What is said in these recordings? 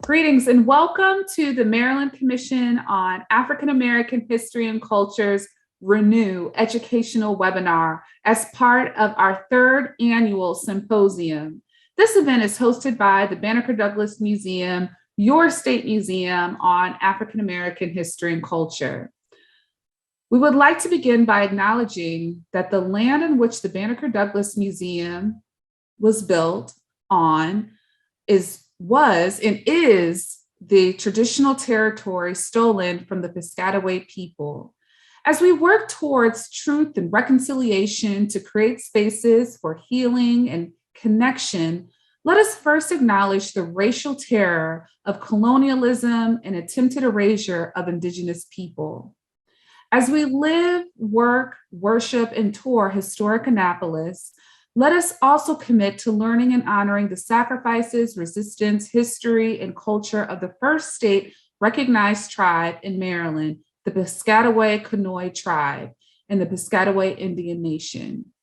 Greetings and welcome to the Maryland Commission on African American History and Culture's Renew educational webinar as part of our third annual symposium. This event is hosted by the Banneker-Douglass Museum, your state museum on African American history and culture. We would like to begin by acknowledging that the land in which the Banneker-Douglass Museum was built on was and is the traditional territory stolen from the Piscataway people. As we work towards truth and reconciliation to create spaces for healing and connection, let us first acknowledge the racial terror of colonialism and attempted erasure of Indigenous people. As we live, work, worship, and tour historic Annapolis, let us also commit to learning and honoring the sacrifices, resistance, history, and culture of the first state recognized tribe in Maryland, the Piscataway Conoy tribe and the Piscataway Indian Nation.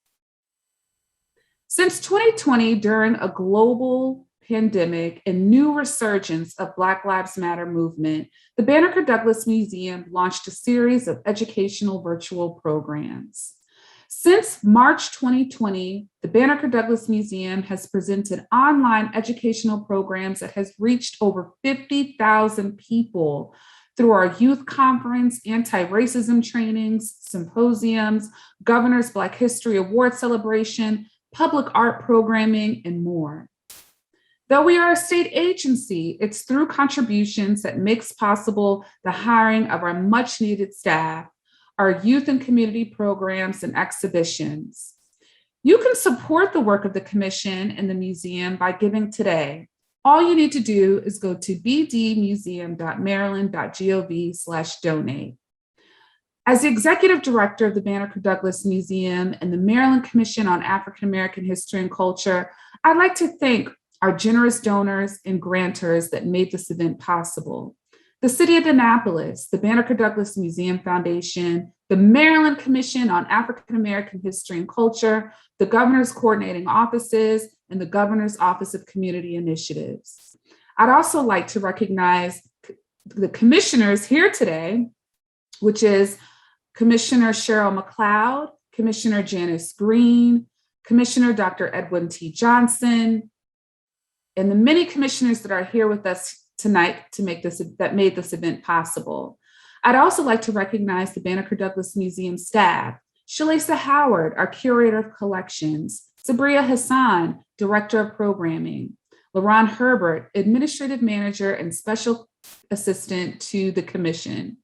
Since 2020, during a global pandemic and new resurgence of Black Lives Matter movement, the Banneker-Douglass Museum launched a series of educational virtual programs. Since March 2020, the Banneker-Douglass Museum has presented online educational programs that has reached over 50,000 people through our youth conference, anti-racism trainings, symposiums, Governor's Black History Award celebration, public art programming, and more. Though we are a state agency, it's through contributions that makes possible the hiring of our much needed staff, our youth and community programs and exhibitions. You can support the work of the Commission and the museum by giving today. All you need to do is go to bdmuseum.maryland.gov/donate. As the Executive Director of the Banneker-Douglass Museum and the Maryland Commission on African American History and Culture, I'd like to thank our generous donors and grantors that made this event possible. The City of Annapolis, the Banneker-Douglass Museum Foundation, the Maryland Commission on African American History and Culture, the Governor's Coordinating Offices, and the Governor's Office of Community Initiatives. I'd also like to recognize the commissioners here today, which is Commissioner Cheryl McLeod, Commissioner Janice Green, Commissioner Dr. Edwin T. Johnson, and the many commissioners that are here with us tonight that made this event possible. I'd also like to recognize the Banneker-Douglass Museum staff, Shalisa Howard, our Curator of Collections, Sabria Hassan, Director of Programming, LaRon Herbert, Administrative Manager and Special Assistant to the Commission,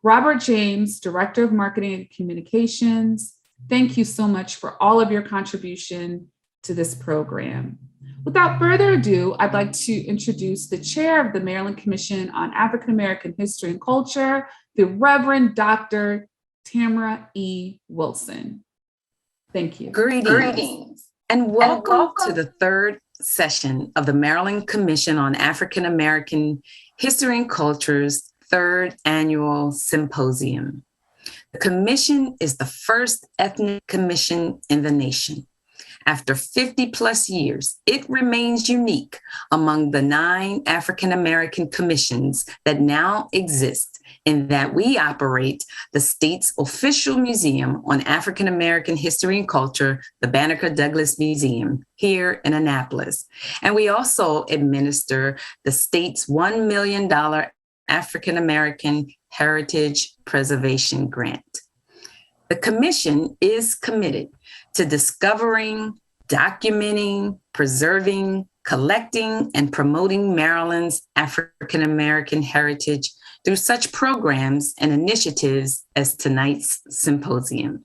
Robert James, Director of Marketing and Communications. Thank you so much for all of your contribution to this program. Without further ado, I'd like to introduce the chair of the Maryland Commission on African American History and Culture, the Reverend Dr. Tamara E. Wilson. Thank you. Greetings and welcome to the third session of the Maryland Commission on African American History and Culture's third annual symposium. The commission is the first ethnic commission in the nation. After 50 plus years, it remains unique among the 9 African American commissions that now exist in that we operate the state's official museum on African American history and culture, the Banneker-Douglass Museum here in Annapolis. And we also administer the state's $1 million African American Heritage Preservation Grant. The commission is committed to discovering, documenting, preserving, collecting, and promoting Maryland's African American heritage through such programs and initiatives as tonight's symposium.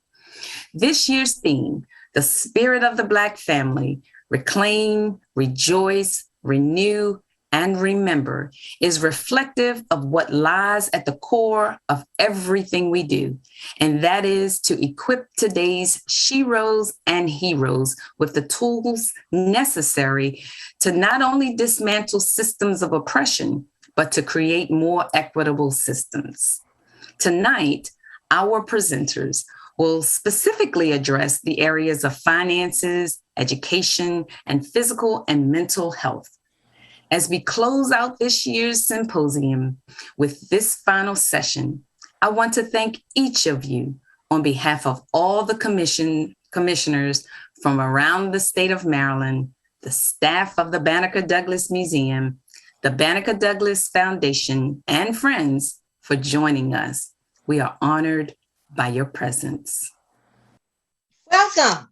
This year's theme, The Spirit of the Black Family, Reclaim, Rejoice, Renew, and Remember, is reflective of what lies at the core of everything we do, and that is to equip today's sheroes and heroes with the tools necessary to not only dismantle systems of oppression, but to create more equitable systems. Tonight, our presenters will specifically address the areas of finances, education, and physical and mental health. As we close out this year's symposium with this final session, I want to thank each of you on behalf of all the commissioners from around the state of Maryland, the staff of the Banneker-Douglass Museum, the Banneker-Douglass Foundation, and friends for joining us. We are honored by your presence. Welcome.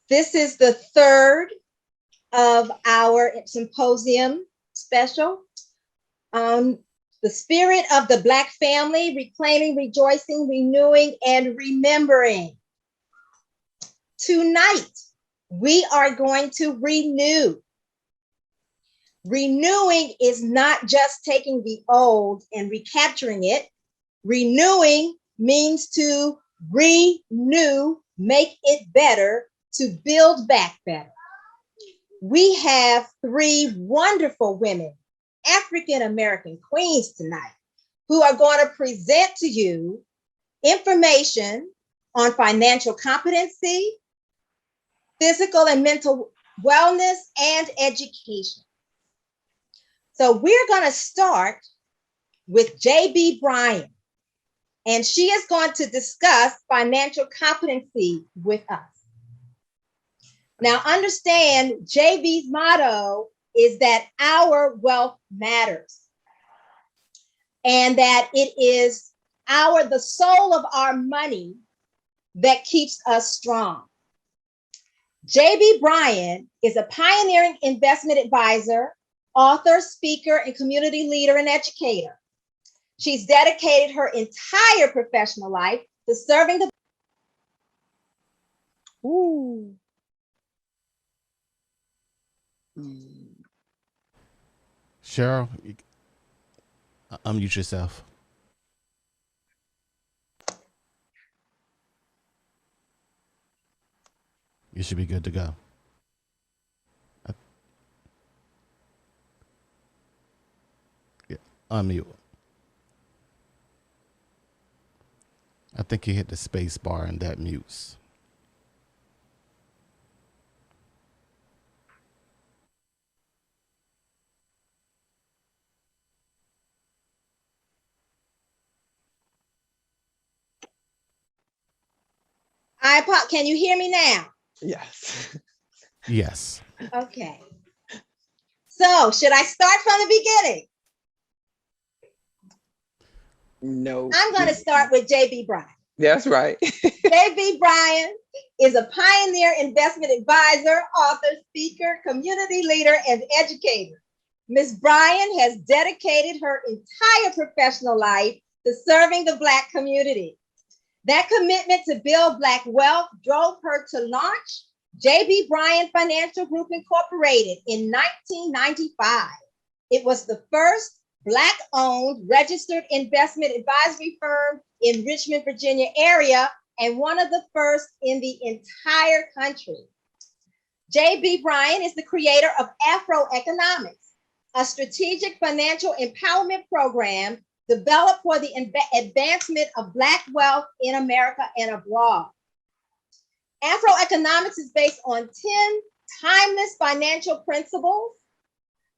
This is the third of our symposium special. The Spirit of the Black Family, Reclaiming, Rejoicing, Renewing, and Remembering. Tonight, we are going to renew. Renewing is not just taking the old and recapturing it. Renewing means to renew, make it better, to build back better. We have three wonderful women, African American queens tonight, who are going to present to you information on financial competency, physical and mental wellness, and education. So we're going to start with J.B. Bryan, and she is going to discuss financial competency with us. Now understand, JB's motto is that our wealth matters, and that it is the soul of our money that keeps us strong. J.B. Bryan is a pioneering investment advisor, author, speaker, and community leader and educator. She's dedicated her entire professional life to serving the Cheryl, unmute yourself. You should be good to go. Yeah, unmute. I think you hit the space bar and that mutes. Can you hear me now? Yes. Yes. Okay. So should I start from the beginning? No. I'm going to start with J.B. Bryan. That's right. J.B. Bryan is a pioneer investment advisor, author, speaker, community leader, and educator. Ms. Bryan has dedicated her entire professional life to serving the Black community. That commitment to build Black wealth drove her to launch J.B. Bryan Financial Group Incorporated in 1995. It was the first Black-owned registered investment advisory firm in Richmond, Virginia area, and one of the first in the entire country. J.B. Bryan is the creator of Afroeconomics, a strategic financial empowerment program developed for the advancement of Black wealth in America and abroad. Afroeconomics is based on 10 timeless financial principles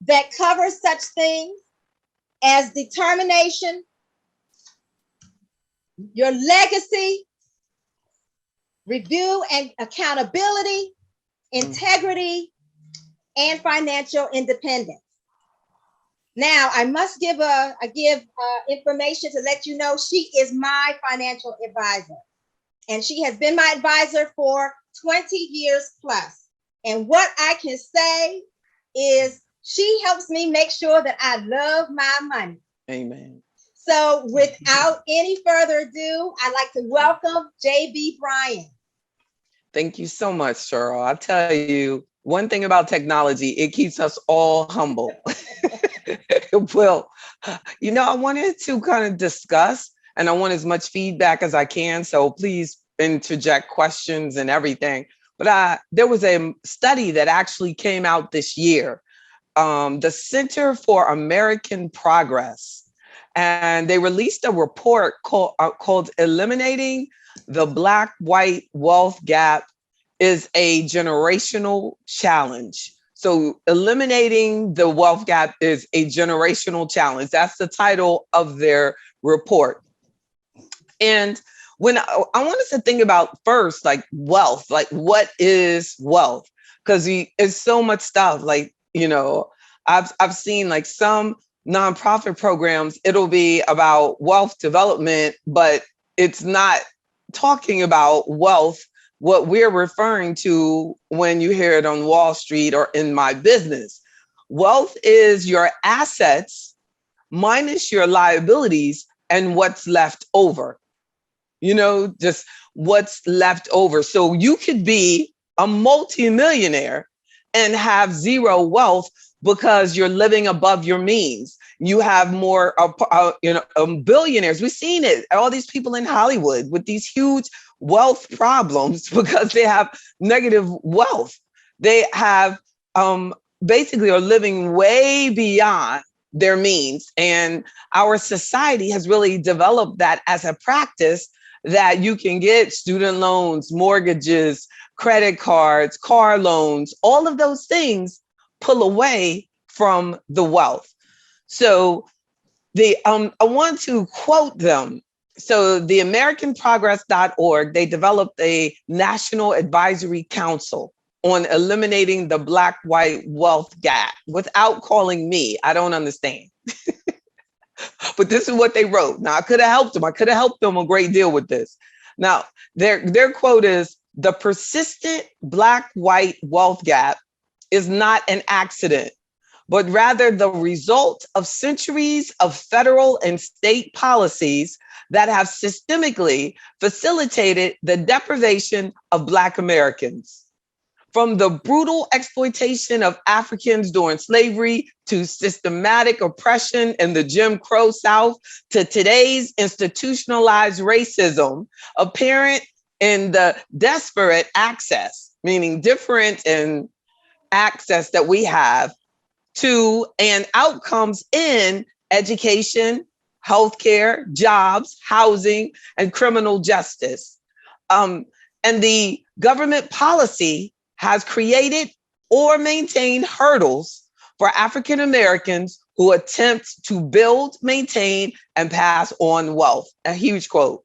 that cover such things as determination, your legacy, review and accountability, integrity, and financial independence. Now, I must give information to let you know she is my financial advisor, and she has been my advisor for 20 years plus. And what I can say is she helps me make sure that I love my money. Amen. So without any further ado, I'd like to welcome JB Bryan. Thank you so much, Cheryl. I tell you, one thing about technology, it keeps us all humble. Well, I wanted to kind of discuss, and I want as much feedback as I can. So please interject questions and everything. But there was a study that actually came out this year, the Center for American Progress, and they released a report called Eliminating the Black-White Wealth Gap is a Generational Challenge. So eliminating the wealth gap is a generational challenge. That's the title of their report. And when I want us to think about first, like wealth, like what is wealth? Because it's so much stuff. Like, I've seen like some nonprofit programs, it'll be about wealth development, but it's not talking about wealth, what we're referring to when you hear it on Wall Street or in my business. Wealth is your assets minus your liabilities and what's left over. Just what's left over. So you could be a multimillionaire and have zero wealth because you're living above your means. You have more, billionaires. We've seen it. All these people in Hollywood with these huge wealth problems because they have negative wealth. They have basically are living way beyond their means. And our society has really developed that as a practice that you can get student loans, mortgages, credit cards, car loans, all of those things pull away from the wealth. So I want to quote them. So the AmericanProgress.org, they developed a National Advisory Council on eliminating the Black-White wealth gap without calling me. I don't understand. But this is what they wrote. Now, I could have helped them. I could have helped them a great deal with this. Now, their quote is, the persistent Black-White wealth gap is not an accident, but rather the result of centuries of federal and state policies that have systemically facilitated the deprivation of Black Americans. From the brutal exploitation of Africans during slavery to systematic oppression in the Jim Crow South to today's institutionalized racism apparent in the disparate access, meaning different in access that we have to and outcomes in education, healthcare, jobs, housing, and criminal justice. And the government policy has created or maintained hurdles for African Americans who attempt to build, maintain, and pass on wealth. A huge quote.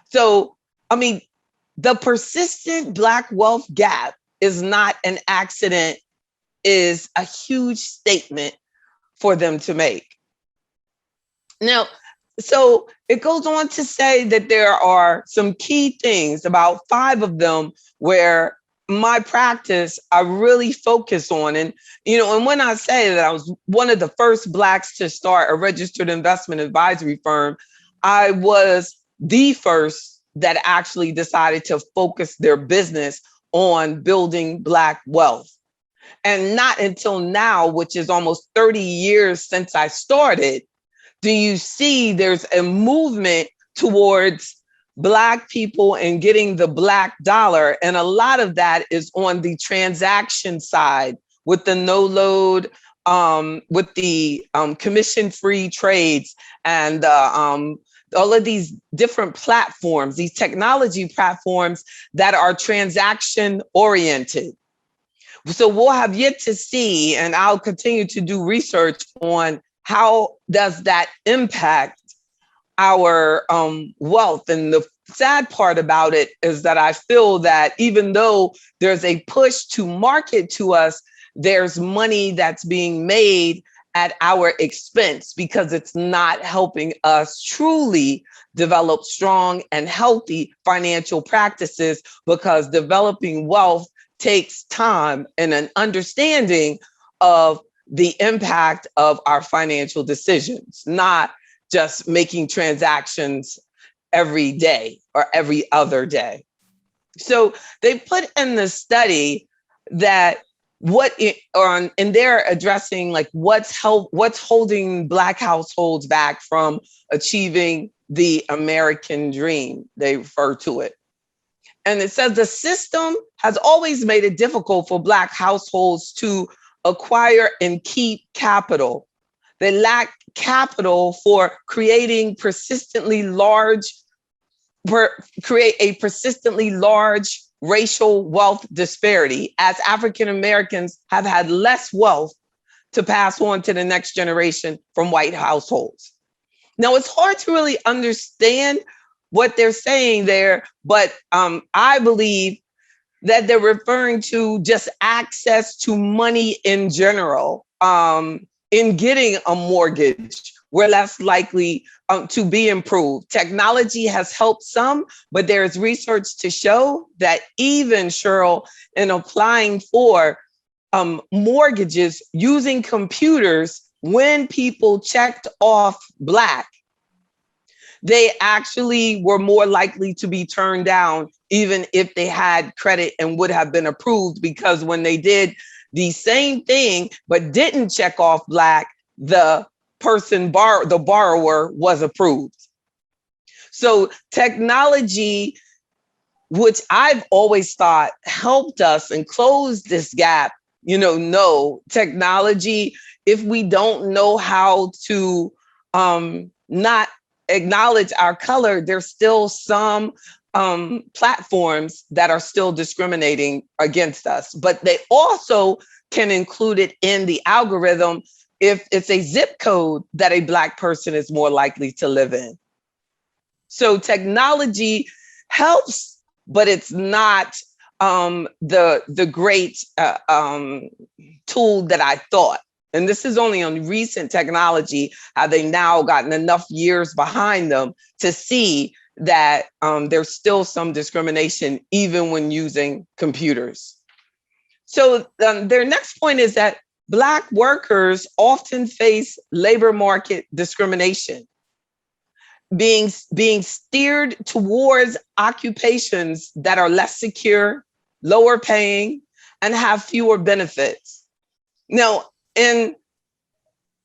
So, the persistent Black wealth gap is not an accident, is a huge statement for them to make. Now, so it goes on to say that there are some key things, about 5 of them, where my practice I really focus on. And, and when I say that I was one of the first Blacks to start a registered investment advisory firm, I was the first that actually decided to focus their business on building Black wealth. And not until now, which is almost 30 years since I started, do you see there's a movement towards Black people and getting the Black dollar. And a lot of that is on the transaction side with the no load, with the commission-free trades and all of these different platforms, these technology platforms that are transaction oriented. So we'll have yet to see, and I'll continue to do research on how does that impact our wealth. And the sad part about it is that I feel that even though there's a push to market to us, there's money that's being made at our expense because it's not helping us truly develop strong and healthy financial practices, because developing wealth takes time and an understanding of the impact of our financial decisions, not just making transactions every day or every other day. So they put in the study that and they're addressing like what's holding Black households back from achieving the American dream, they refer to it. And it says the system has always made it difficult for Black households to acquire and keep capital. They lack capital for create a persistently large racial wealth disparity, as African Americans have had less wealth to pass on to the next generation from white households. Now, it's hard to really understand what they're saying there, but I believe that they're referring to just access to money in general. In getting a mortgage, we're less likely to be improved. Technology has helped some, but there is research to show that even, Cheryl, in applying for mortgages using computers, when people checked off Black, they actually were more likely to be turned down, even if they had credit and would have been approved, because when they did the same thing but didn't check off Black, the borrower was approved. So technology, which I've always thought helped us and closed this gap, no, technology, if we don't know how to not acknowledge our color, there's still some platforms that are still discriminating against us, but they also can include it in the algorithm if it's a zip code that a Black person is more likely to live in. So technology helps, but it's not the great tool that I thought. And this is only on recent technology, how they now gotten enough years behind them to see that there's still some discrimination even when using computers. So their next point is that Black workers often face labor market discrimination, being steered towards occupations that are less secure, lower paying, and have fewer benefits. Now, and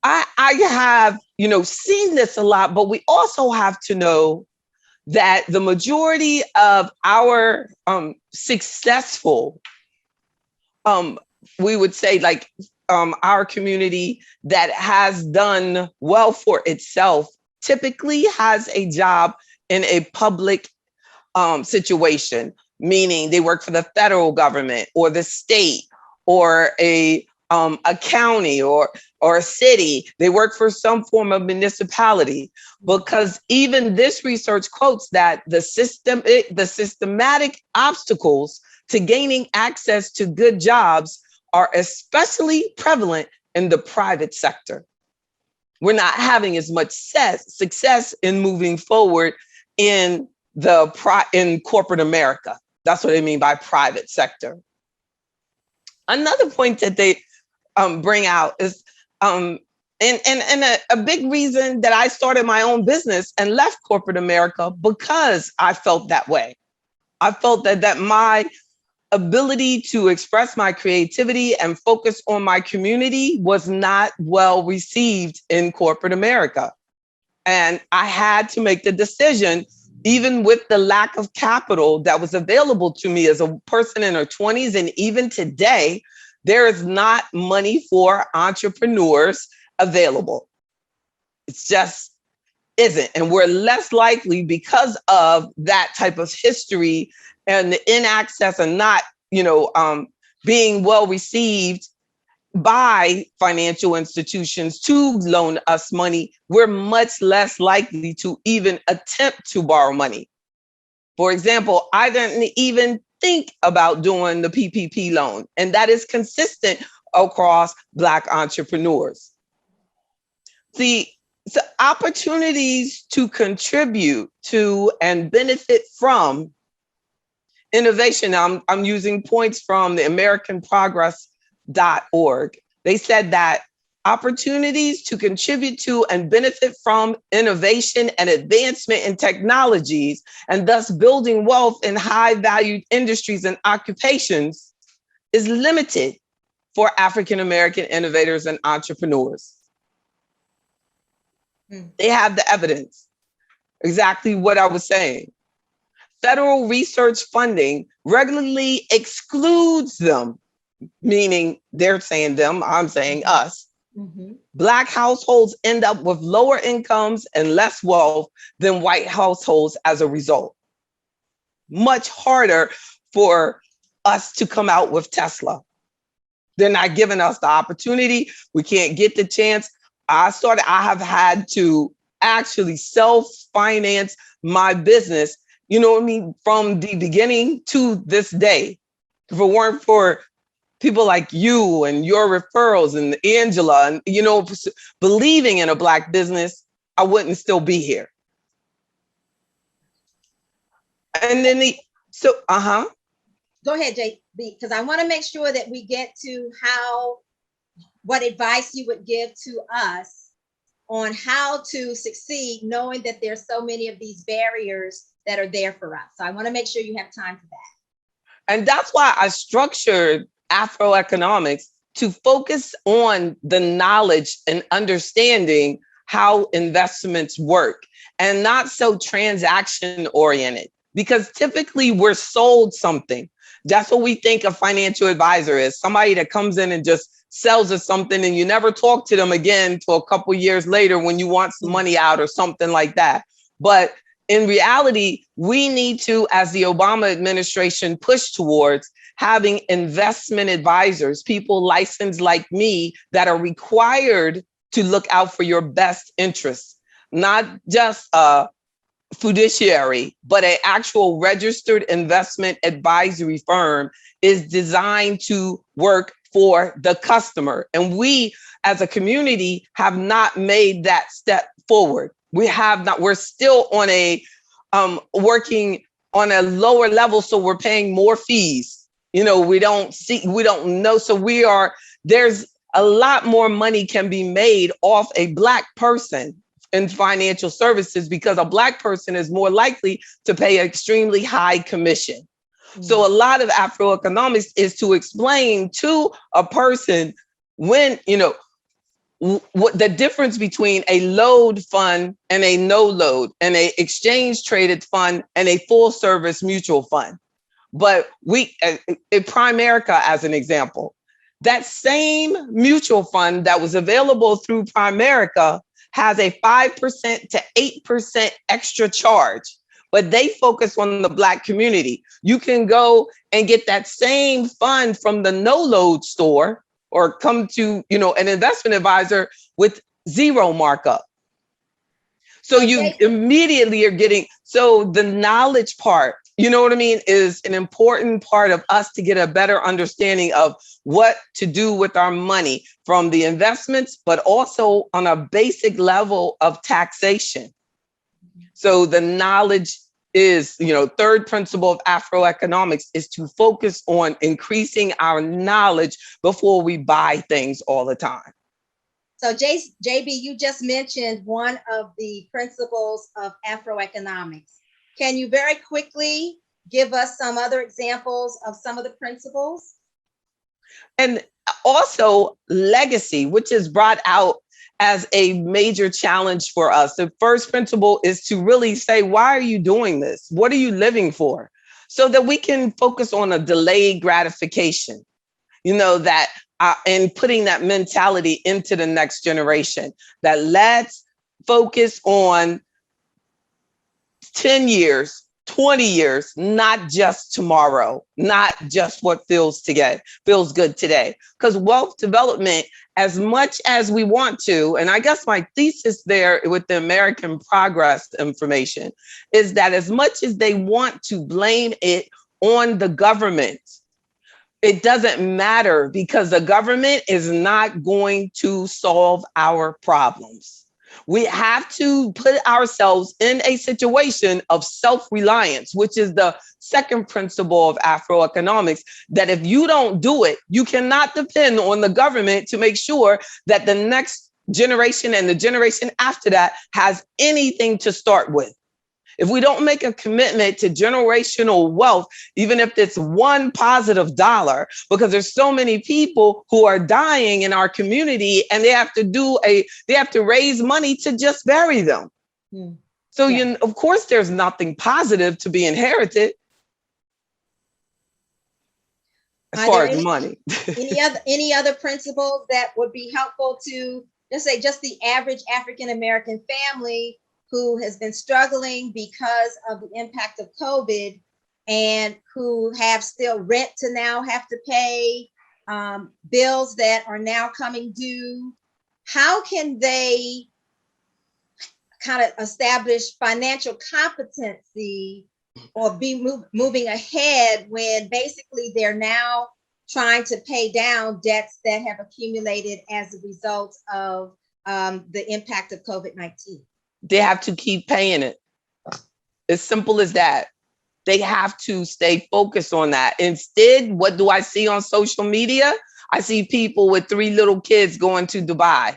I have, seen this a lot, but we also have to know that the majority of our successful, we would say like our community that has done well for itself typically has a job in a public situation, meaning they work for the federal government or the state or a county or a city. They work for some form of municipality, because even this research quotes that the systematic obstacles to gaining access to good jobs are especially prevalent in the private sector. We're not having as much success in moving forward in corporate America. That's what I mean by private sector. Another point that they bring out is, and a big reason that I started my own business and left corporate America, because I felt that way. I felt that my ability to express my creativity and focus on my community was not well received in corporate America. And I had to make the decision, even with the lack of capital that was available to me as a person in her 20s, and even today, there is not money for entrepreneurs available. It's just isn't. And we're less likely, because of that type of history and the inaccess and not, being well received by financial institutions to loan us money, we're much less likely to even attempt to borrow money. For example, I didn't even think about doing the PPP loan, and that is consistent across Black entrepreneurs. See, so opportunities to contribute to and benefit from innovation. I'm using points from the AmericanProgress.org. They said that opportunities to contribute to and benefit from innovation and advancement in technologies, and thus building wealth in high valued industries and occupations, is limited for African American innovators and entrepreneurs. They have the evidence, exactly what I was saying. Federal research funding regularly excludes them, meaning they're saying them, I'm saying us. Black households end up with lower incomes and less wealth than white households as a result. Much harder for us to come out with Tesla. They're not giving us the opportunity. We can't get the chance. I have had to actually self-finance my business, you know what I mean, from the beginning to this day. If it weren't for people like you and your referrals and Angela and, you know, believing in a Black business, I wouldn't still be here. And then Go ahead, JB, because I want to make sure that we get to what advice you would give to us on how to succeed, knowing that there's so many of these barriers that are there for us. So I want to make sure you have time for that. And that's why I structured Afroeconomics to focus on the knowledge and understanding how investments work and not so transaction oriented, because typically we're sold something. That's what we think a financial advisor is, somebody that comes in and just sells us something and you never talk to them again till a couple years later when you want some money out or something like that. But in reality, we need to, as the Obama administration pushed towards, having investment advisors, people licensed like me that are required to look out for your best interests, not just fiduciary, but an actual registered investment advisory firm is designed to work for the customer. And we as a community have not made that step forward. We have not, we're still on a working on a lower level. So we're paying more fees. You know, we don't know. So there's a lot more money can be made off a Black person in financial services because a Black person is more likely to pay an extremely high commission. So a lot of Afroeconomics is to explain to a person when, you know, what the difference between a load fund and a no load, and a exchange traded fund and a full service mutual fund. But Primerica, as an example, that same mutual fund that was available through Primerica has a 5% to 8% extra charge, but they focus on the Black community. You can go and get that same fund from the no load store or come to, you know, an investment advisor with zero markup. So you immediately are getting, so the knowledge part, you know what I mean, is an important part of us to get a better understanding of what to do with our money from the investments, but also on a basic level of taxation. So the knowledge is, you know, third principle of Afroeconomics is to focus on increasing our knowledge before we buy things all the time. So JB, you just mentioned one of the principles of Afroeconomics. Can you very quickly give us some other examples of some of the principles? And also legacy, which is brought out as a major challenge for us. The first principle is to really say, why are you doing this? What are you living for? So that we can focus on a delayed gratification, you know, that and putting that mentality into the next generation, that let's focus on 10 years, 20 years, not just tomorrow, not just what feels good today. Because wealth development, as much as we want to, and I guess my thesis there with the American Progress information is that as much as they want to blame it on the government, it doesn't matter, because the government is not going to solve our problems. We have to put ourselves in a situation of self-reliance, which is the second principle of Afroeconomics, that if you don't do it, you cannot depend on the government to make sure that the next generation and the generation after that has anything to start with. If we don't make a commitment to generational wealth, even if it's one positive dollar, because there's so many people who are dying in our community and they have to raise money to just bury them. So, of course, there's nothing positive to be inherited as far as money. any other principles that would be helpful to, let's say, just the average African-American family who has been struggling because of the impact of COVID and who have still rent to now have to pay, bills that are now coming due? How can they kind of establish financial competency or be moving ahead when basically they're now trying to pay down debts that have accumulated as a result of the impact of COVID-19? They have to keep paying it. As simple as that. They have to stay focused on that. Instead, what do I see on social media? I see people with 3 little kids going to Dubai.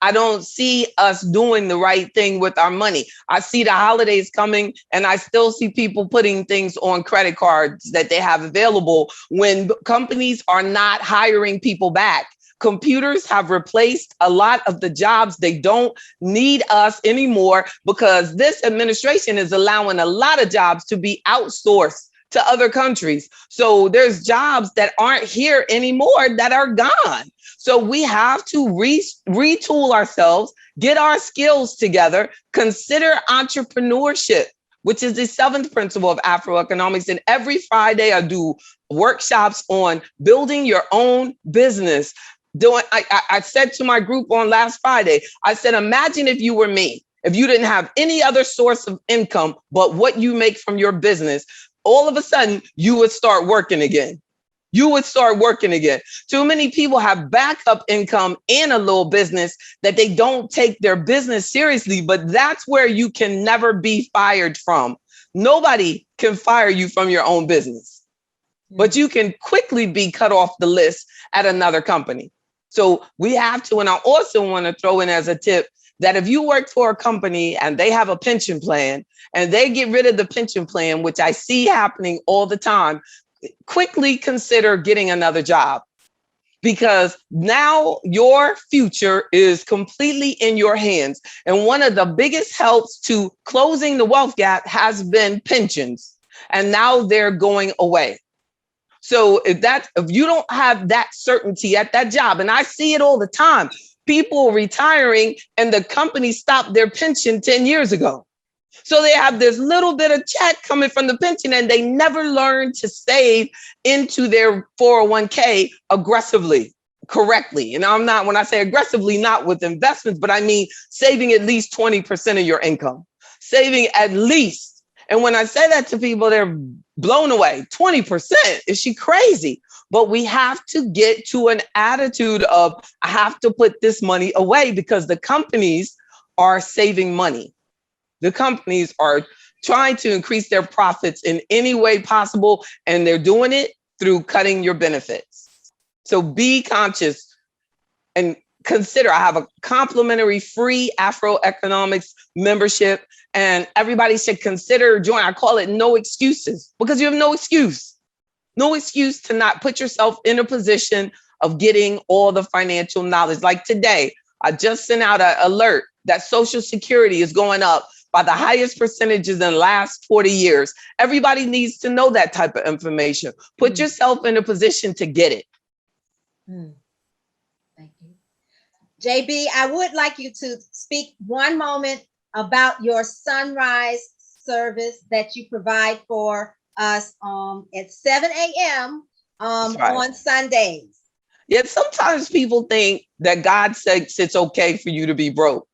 I don't see us doing the right thing with our money. I see the holidays coming and I still see people putting things on credit cards that they have available when companies are not hiring people back. Computers have replaced a lot of the jobs. They don't need us anymore because this administration is allowing a lot of jobs to be outsourced to other countries. So there's jobs that aren't here anymore that are gone. So we have to retool ourselves, get our skills together, consider entrepreneurship, which is the 7th principle of Afroeconomics. And every Friday I do workshops on building your own business. I said to my group on last Friday, I said, imagine if you were me, if you didn't have any other source of income but what you make from your business, all of a sudden you would start working again. You would start working again. Too many people have backup income in a little business that they don't take their business seriously, but that's where you can never be fired from. Nobody can fire you from your own business, but you can quickly be cut off the list at another company. So we have to, and I also want to throw in as a tip that if you work for a company and they have a pension plan and they get rid of the pension plan, which I see happening all the time, quickly consider getting another job, because now your future is completely in your hands. And one of the biggest helps to closing the wealth gap has been pensions, and now they're going away. So if you don't have that certainty at that job, and I see it all the time, people retiring and the company stopped their pension 10 years ago. So they have this little bit of check coming from the pension and they never learn to save into their 401k aggressively, correctly. And when I say aggressively, not with investments, but I mean saving at least 20% of your income, saving at least. And when I say that to people, they're blown away. 20%? Is she crazy? But we have to get to an attitude of, I have to put this money away because the companies are saving money. The companies are trying to increase their profits in any way possible, and they're doing it through cutting your benefits. So be conscious and consider. I have a complimentary free Afroeconomics membership, and everybody should consider joining. I call it no excuses, because you have no excuse. No excuse to not put yourself in a position of getting all the financial knowledge. Like today, I just sent out an alert that Social Security is going up by the highest percentages in the last 40 years. Everybody needs to know that type of information. Put yourself in a position to get it. Thank you. JB, I would like you to speak one moment about your sunrise service that you provide for us at 7 a.m. on Sundays. Yeah, sometimes people think that God says it's okay for you to be broke,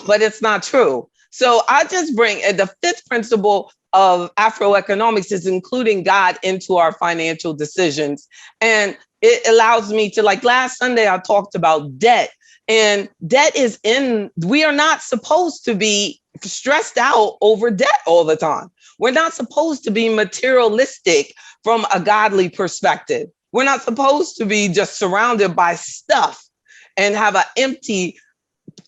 but it's not true. So I just bring the 5th principle of Afroeconomics is including God into our financial decisions. And it allows me to, like last Sunday, I talked about debt. And we are not supposed to be stressed out over debt all the time. We're not supposed to be materialistic from a godly perspective. We're not supposed to be just surrounded by stuff and have an empty,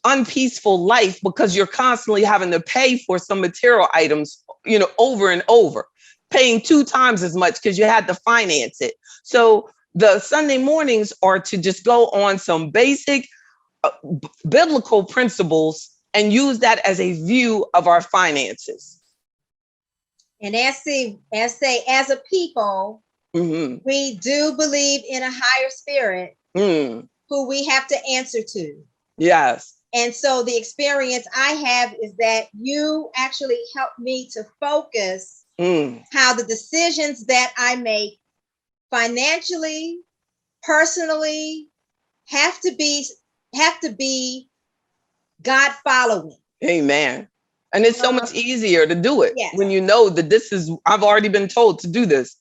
unpeaceful life because you're constantly having to pay for some material items, over and over, paying 2 times as much because you had to finance it. So the Sunday mornings are to just go on some basic biblical principles and use that as a view of our finances. And as a people, we do believe in a higher spirit who we have to answer to. Yes. And so the experience I have is that you actually help me to focus how the decisions that I make financially, personally, have to be God following. Amen. And it's so much easier to do it when you know that I've already been told to do this.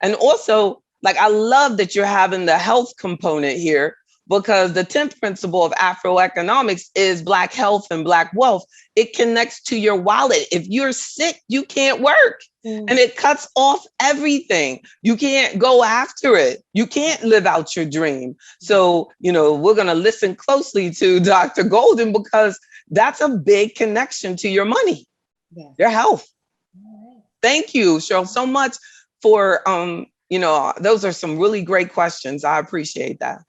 And also, like, I love that you're having the health component here, because the 10th principle of Afroeconomics is Black health and Black wealth. It connects to your wallet. If you're sick, you can't work. And it cuts off everything. You can't go after it. You can't live out your dream. So, we're going to listen closely to Dr. Golden, because that's a big connection to your money, your health. Thank you, Cheryl, so much for, those are some really great questions. I appreciate that.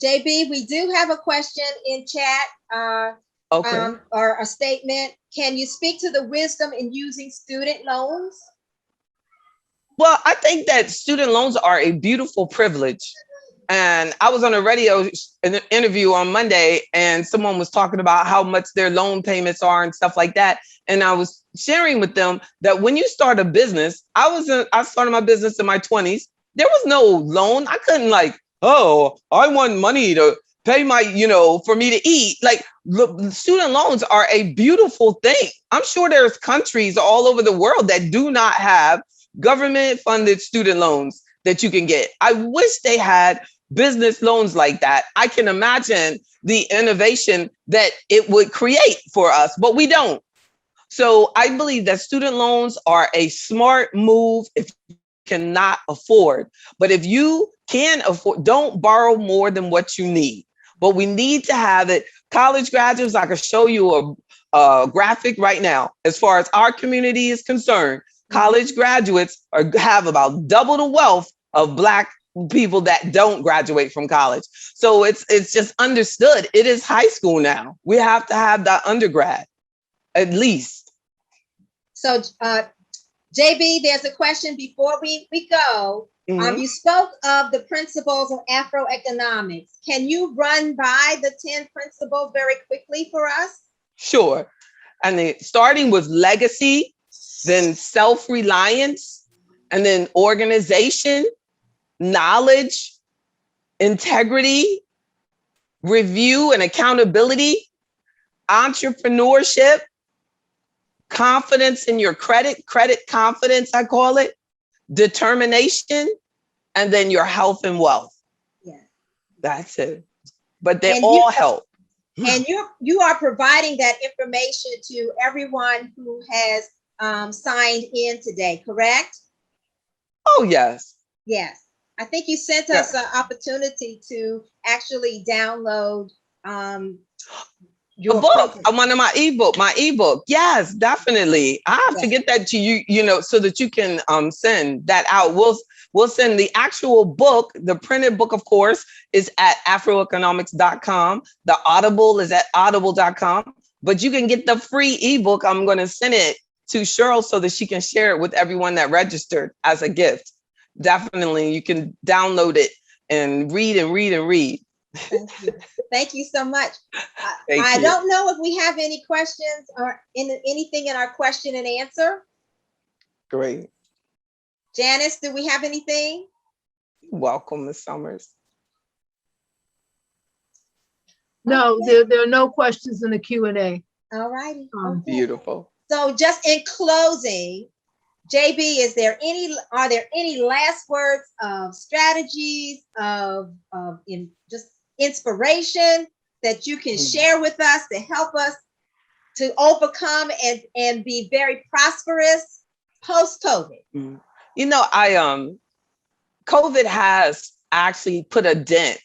JB, we do have a question in chat or a statement. Can you speak to the wisdom in using student loans? Well, I think that student loans are a beautiful privilege. And I was on a radio interview on Monday, and someone was talking about how much their loan payments are and stuff like that. And I was sharing with them that when you start a business, I started my business in my 20s. There was no loan. I couldn't I want money to pay my, for me to eat. Like, student loans are a beautiful thing. I'm sure there's countries all over the world that do not have government funded student loans that you can get. I wish they had business loans like that. I can imagine the innovation that it would create for us, but we don't. So I believe that student loans are a smart move if you cannot afford. But if you can afford, don't borrow more than what you need. But we need to have it. College graduates, I can show you a graphic right now. As far as our community is concerned, college graduates have about double the wealth of Black people that don't graduate from college. So it's just understood. It is high school now. We have to have that undergrad, at least. So, JB, there's a question before we go. You spoke of the principles of Afroeconomics. Can you run by the 10 principles very quickly for us? Sure. And starting with legacy, then self-reliance, and then organization, knowledge, integrity, review and accountability, entrepreneurship, confidence in your credit confidence, I call it, determination, and then your health and wealth. Yeah. That's it. But they all help. And you are providing that information to everyone who has signed in today, correct? Oh, yes. Yes. I think you sent us an opportunity to actually download your book. I wanted my ebook. Yes, definitely. I have to get that to you, so that you can send that out. We'll send the actual book. The printed book, of course, is at afroeconomics.com. The Audible is at audible.com. But you can get the free ebook. I'm going to send it to Cheryl so that she can share it with everyone that registered as a gift. Definitely, you can download it and read and read and read. Thank you. Thank you so much. I don't know if we have any questions or anything in our question and answer. Great. Janice, do we have anything? Welcome, Ms. Summers. No, there are no questions in the Q&A. All righty. Beautiful. So just in closing, JB, are there any last words of strategies, of just inspiration that you can share with us to help us to overcome and be very prosperous post-COVID? You know, COVID has actually put a dent,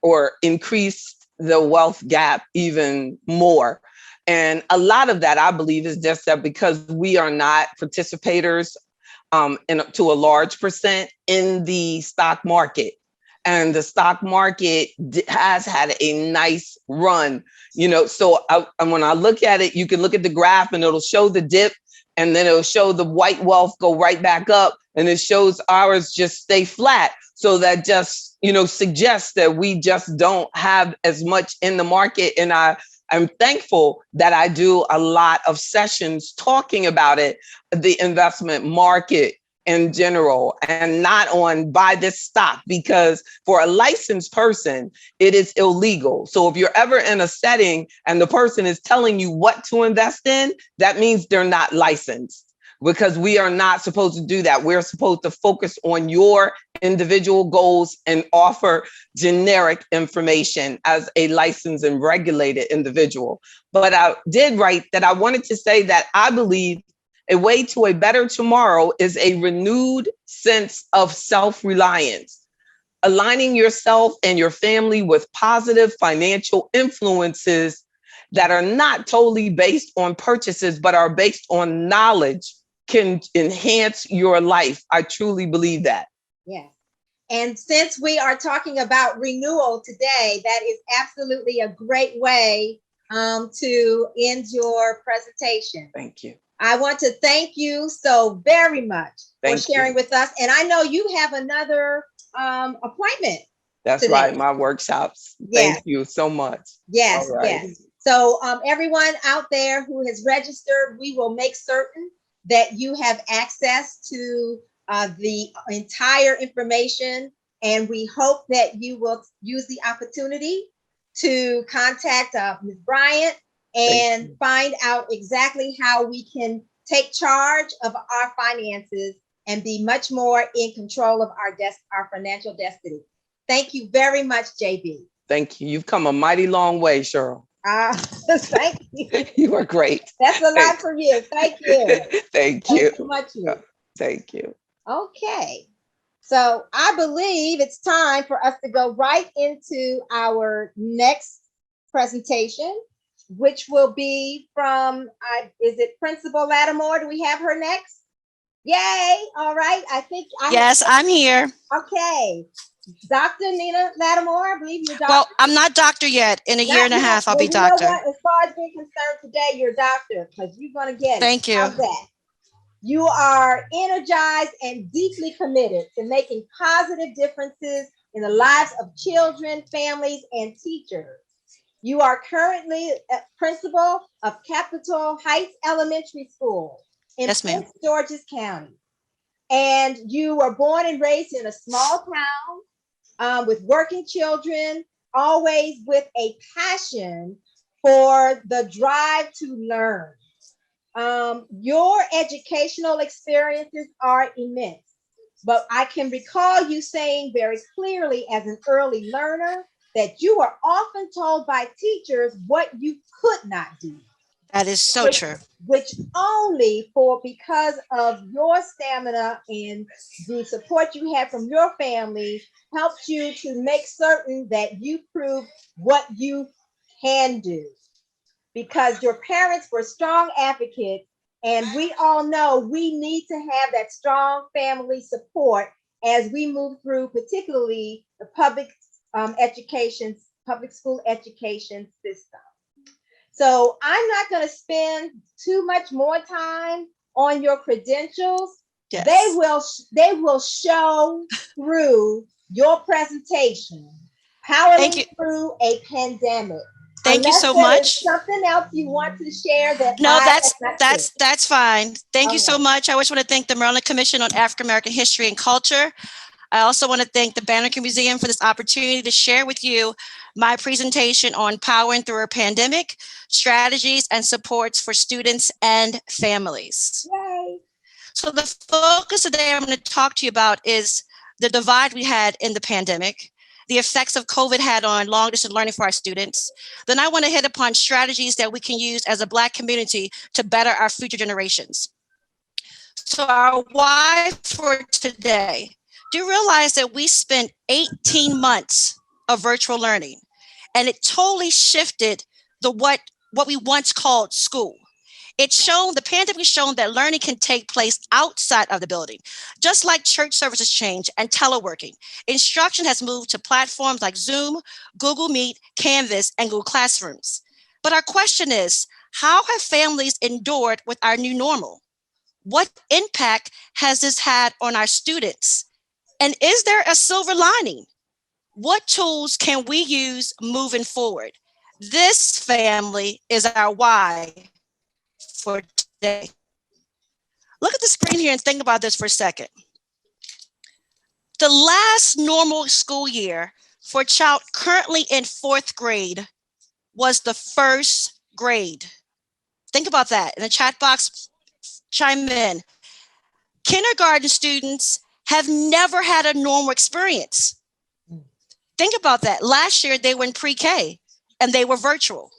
or increased the wealth gap even more. And a lot of that, I believe, is just that because we are not participators to a large percent in the stock market. And the stock market has had a nice run, so when I look at it, you can look at the graph and it'll show the dip, and then it'll show the white wealth go right back up, and it shows ours just stay flat. So that just, suggests that we just don't have as much in the market. And I'm thankful that I do a lot of sessions talking about it, the investment market in general, and not on buy this stock, because for a licensed person, it is illegal. So if you're ever in a setting and the person is telling you what to invest in, that means they're not licensed, because we are not supposed to do that. We're supposed to focus on your individual goals and offer generic information as a licensed and regulated individual. But I did write that I wanted to say that I believe a way to a better tomorrow is a renewed sense of self-reliance, aligning yourself and your family with positive financial influences that are not totally based on purchases, but are based on knowledge, can enhance your life. I truly believe that. Yes. And since we are talking about renewal today, that is absolutely a great way to end your presentation. Thank you. I want to thank you so very much for sharing with us. And I know you have another appointment. That's today. Right, my workshops. Yes. Thank you so much. Yes, yes. So everyone out there who has registered, we will make certain that you have access to the entire information. And we hope that you will use the opportunity to contact Ms. Bryant and find out exactly how we can take charge of our finances and be much more in control of our financial destiny. Thank you very much, JB. Thank you. You've come a mighty long way, Cheryl. Thank you. You are great. That's a lot for you. Thank you. Thank you. So much. Thank you. Okay. So I believe it's time for us to go right into our next presentation, which will be from, is it Principal Lattimore? Do we have her next? Yay. All right. I think Yes, I'm here. Okay. Dr. Nina Lattimore, I believe you're doctor. Well, I'm not doctor yet. In a year and a half, I'll be doctor. Know what? As far as being concerned today, you're doctor, because you're going to get it. Thank you. How's that? You are energized and deeply committed to making positive differences in the lives of children, families, and teachers. You are currently a principal of Capitol Heights Elementary School in Prince George's County. And you were born and raised in a small town with working children, always with a passion for the drive to learn. Your educational experiences are immense, but I can recall you saying very clearly as an early learner that you were often told by teachers what you could not do. That is so true. Which only because of your stamina and the support you had from your family helped you to make certain that you proved what you can do. Because your parents were strong advocates, and we all know we need to have that strong family support as we move through, particularly the public school education system. So I'm not going to spend too much more time on your credentials. Yes. They will show through your presentation, powering through a pandemic. Thank you so much. Something else you want to share that? No, that's fine. Thank you so much. I always want to thank the Maryland Commission on African American History and Culture. I also want to thank the Banneker Museum for this opportunity to share with you my presentation on powering through a pandemic, strategies and supports for students and families. Yay. So the focus today I'm going to talk to you about is the divide we had in the pandemic the effects of COVID had on long distance learning for our students. Then I want to hit upon strategies that we can use as a Black community to better our future generations. So our why for today, do you realize that we spent 18 months of virtual learning, and it totally shifted what we once called school. The pandemic has shown that learning can take place outside of the building. Just like church services change and teleworking, instruction has moved to platforms like Zoom, Google Meet, Canvas, and Google Classrooms. But our question is, how have families endured with our new normal? What impact has this had on our students? And is there a silver lining? What tools can we use moving forward? This, family, is our why for today. Look at the screen here and think about this for a second. The last normal school year for a child currently in 4th grade was the 1st grade. Think about that. In the chat box, chime in. Kindergarten students have never had a normal experience. Think about that. Last year, they were in pre-K and they were virtual.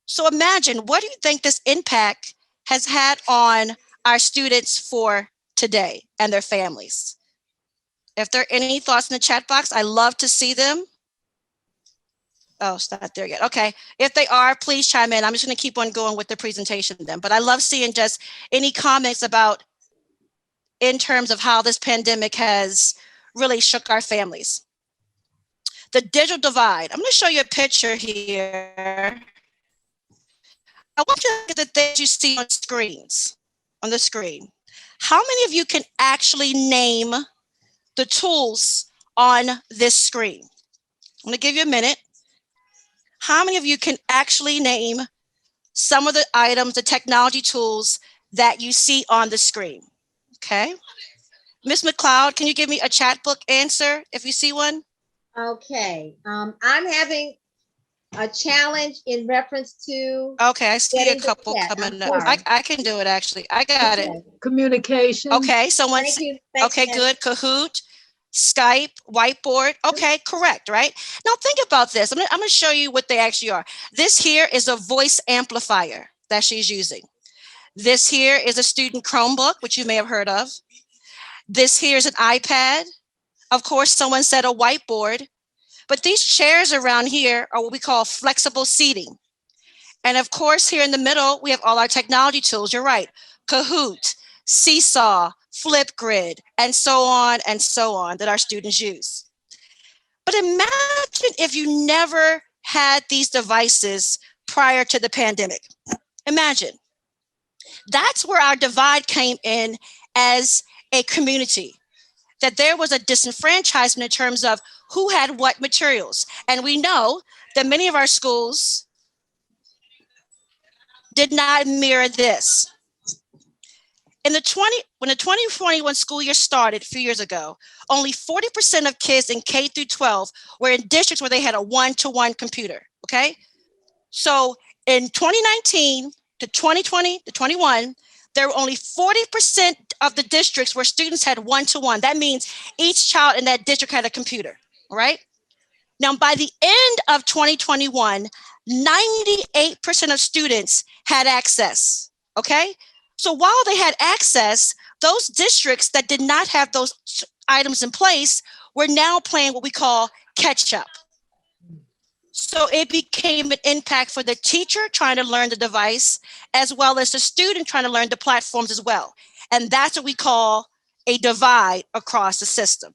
So imagine, what do you think this impact has had on our students for today and their families? If there are any thoughts in the chat box, I love to see them. Oh, it's not there yet. Okay. If they are, please chime in. I'm just going to keep on going with the presentation then. But I love seeing just any comments about in terms of how this pandemic has really shook our families. The digital divide. I'm going to show you a picture here. I want you to look at the things you see on the screen. How many of you can actually name the tools on this screen? I'm going to give you a minute. How many of you can actually name some of the items, the technology tools that you see on the screen? Okay. Ms. McLeod, can you give me a chat book answer if you see one? Okay. I'm having a challenge in reference to. Okay, I see a getting the couple chat. coming I'm up. sorry. I can do it actually. I got it. Okay. Communication. Okay, someone. Thank you. Thanks, Okay, Jen. good. Kahoot, Skype, whiteboard. Okay, correct, right? Now think about this. I'm gonna show you what they actually are. This here is a voice amplifier that she's using. This here is a student Chromebook, which you may have heard of. This here is an iPad. Of course, someone said a whiteboard, but these chairs around here are what we call flexible seating. And of course, here in the middle, we have all our technology tools. You're right. Kahoot, Seesaw, Flipgrid, and so on that our students use. But imagine if you never had these devices prior to the pandemic. Imagine. That's where our divide came in as a community, that there was a disenfranchisement in terms of who had what materials. And we know that many of our schools did not mirror this. When the 2021 school year started a few years ago, only 40% of kids in K through 12 were in districts where they had a one-to-one computer, okay? So in 2019 to 2020 to 21, there were only 40% of the districts where students had one-to-one. That means each child in that district had a computer, all right? Now, by the end of 2021, 98% of students had access, okay? So while they had access, those districts that did not have those items in place were now playing what we call catch up. So it became an impact for the teacher trying to learn the device, as well as the student trying to learn the platforms as well. And that's what we call a divide across the system.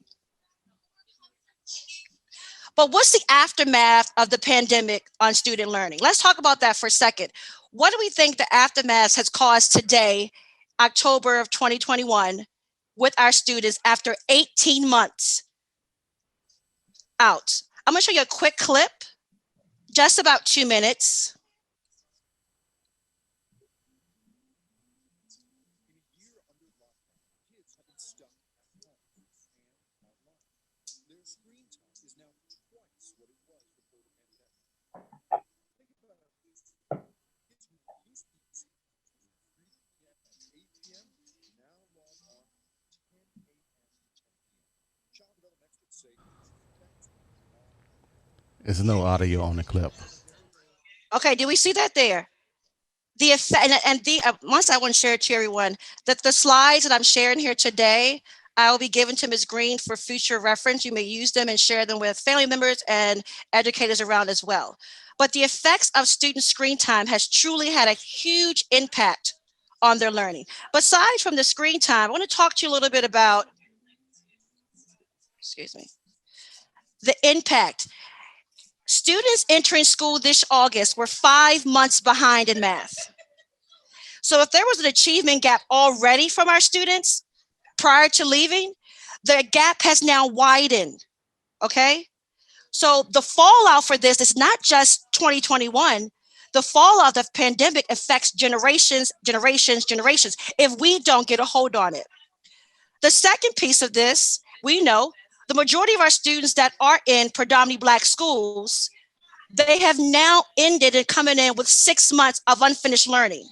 But what's the aftermath of the pandemic on student learning? Let's talk about that for a second. What do we think the aftermath has caused today, October of 2021, with our students after 18 months out? I'm gonna show you a quick clip, just about 2 minutes. There's no audio on the clip. Okay, do we see that there? The effect, and the once I want to share to everyone that the slides that I'm sharing here today, I will be given to Ms. Green for future reference. You may use them and share them with family members and educators around as well. But the effects of student screen time has truly had a huge impact on their learning. Besides from the screen time, I want to talk to you a little bit about, excuse me, the impact. Students entering school this August were 5 months behind in math. So if there was an achievement gap already from our students prior to leaving, the gap has now widened, okay? So the fallout for this is not just 2021. The fallout of the pandemic affects generations if we don't get a hold on it. The second piece of this, we know the majority of our students that are in predominantly Black schools, they have now ended and coming in with 6 months of unfinished learning.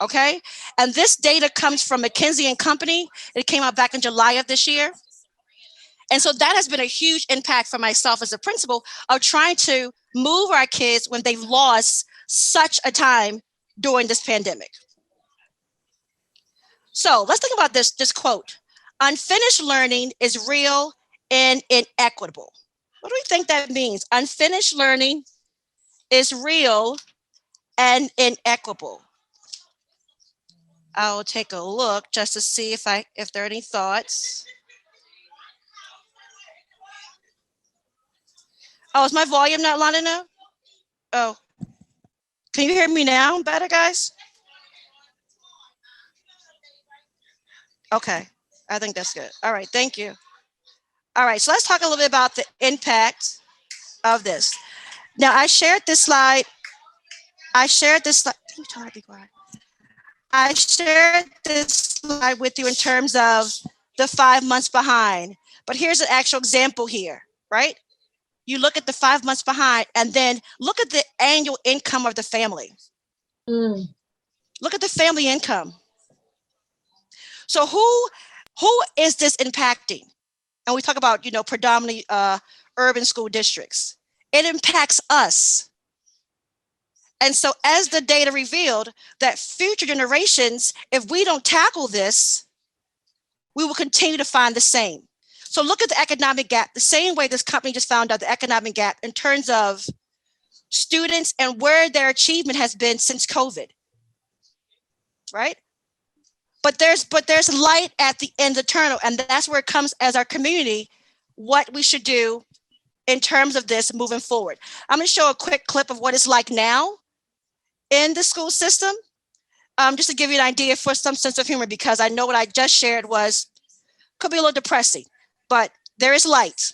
Okay, and this data comes from McKinsey and Company. It came out back in July of this year. And so that has been a huge impact for myself as a principal of trying to move our kids when they've lost such a time during this pandemic. So let's think about this quote. Unfinished learning is real and inequitable. What do we think that means? Unfinished learning is real and inequitable. I'll take a look just to see if there are any thoughts. Oh, is my volume not loud enough? Oh, can you hear me now better, guys? Okay, I think that's good. All right, thank you. All right, so let's talk a little bit about the impact of this. Now, I shared this slide. I shared this slide with you in terms of the 5 months behind. But here's an actual example here, right? You look at the 5 months behind and then look at the annual income of the family. Look at the family income. So who is this impacting? And we talk about, predominantly urban school districts. It impacts us. And so as the data revealed that future generations, if we don't tackle this, we will continue to find the same. So look at the economic gap, the same way this company just found out the economic gap in terms of students and where their achievement has been since COVID, right? But there's light at the end of the tunnel, and that's where it comes as our community, what we should do in terms of this moving forward. I'm going to show a quick clip of what it's like now in the school system, just to give you an idea for some sense of humor, because I know what I just shared could be a little depressing, but there is light,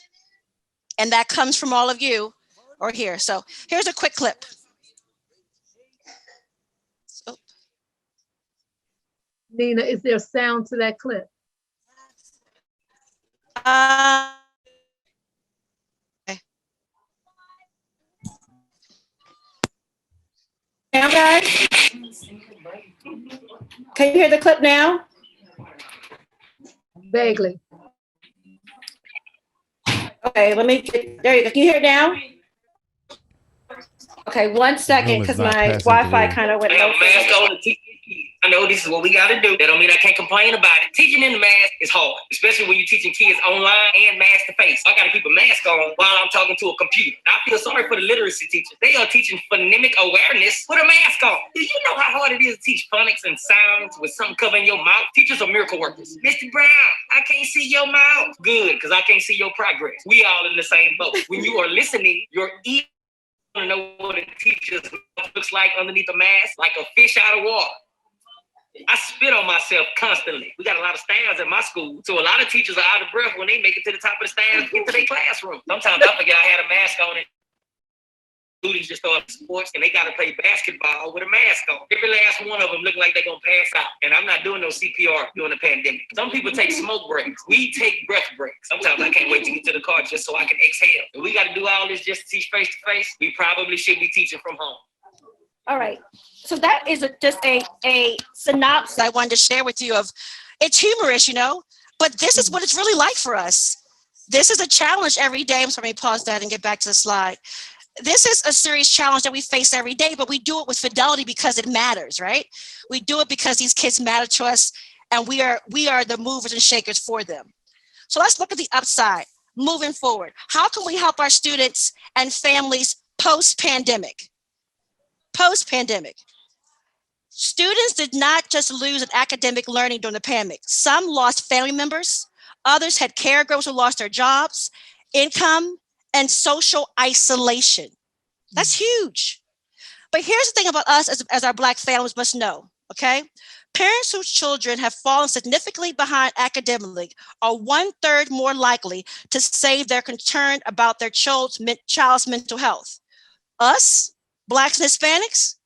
and that comes from all of you or here. So here's a quick clip. Nina, is there sound to that clip? Okay. Now, guys, can you hear the clip now? Vaguely. Okay, there you go. Can you hear it now? Okay, 1 second, because my Wi-Fi kind of went low. I know this is what we got to do. That don't mean I can't complain about it. Teaching in the mask is hard, especially when you're teaching kids online and mask to face. I got to keep a mask on while I'm talking to a computer. I feel sorry for the literacy teachers. They are teaching phonemic awareness with a mask on. Do you know how hard it is to teach phonics and sounds with something covering your mouth? Teachers are miracle workers. Mr. Brown, I can't see your mouth. Good, because I can't see your progress. We all in the same boat. When you are listening, your ears want to know what a teacher's mouth looks like underneath a mask, like a fish out of water. I spit on myself constantly. We got a lot of stands at my school, so a lot of teachers are out of breath when they make it to the top of the stands to get to their classroom. Sometimes I forget I had a mask on and students just started sports and they got to play basketball with a mask on. Every last one of them look like they're going to pass out. And I'm not doing no CPR during the pandemic. Some people take smoke breaks. We take breath breaks. Sometimes I can't wait to get to the car just so I can exhale. If we got to do all this just to teach face to face, we probably should be teaching from home. All right. So that is just a synopsis I wanted to share with you of, it's humorous, but this is what it's really like for us. This is a challenge every day. I'm sorry, let me pause that and get back to the slide. This is a serious challenge that we face every day, but we do it with fidelity because it matters, right? We do it because these kids matter to us, and we are the movers and shakers for them. So let's look at the upside. Moving forward, how can we help our students and families post-pandemic? Post-pandemic. Students did not just lose in academic learning during the pandemic. Some lost family members. Others had caregivers who lost their jobs, income, and social isolation. That's huge. But here's the thing about us as our Black families must know, okay? Parents whose children have fallen significantly behind academically are 1/3 more likely to say they're concerned about their child's mental health. Us, Blacks and Hispanics,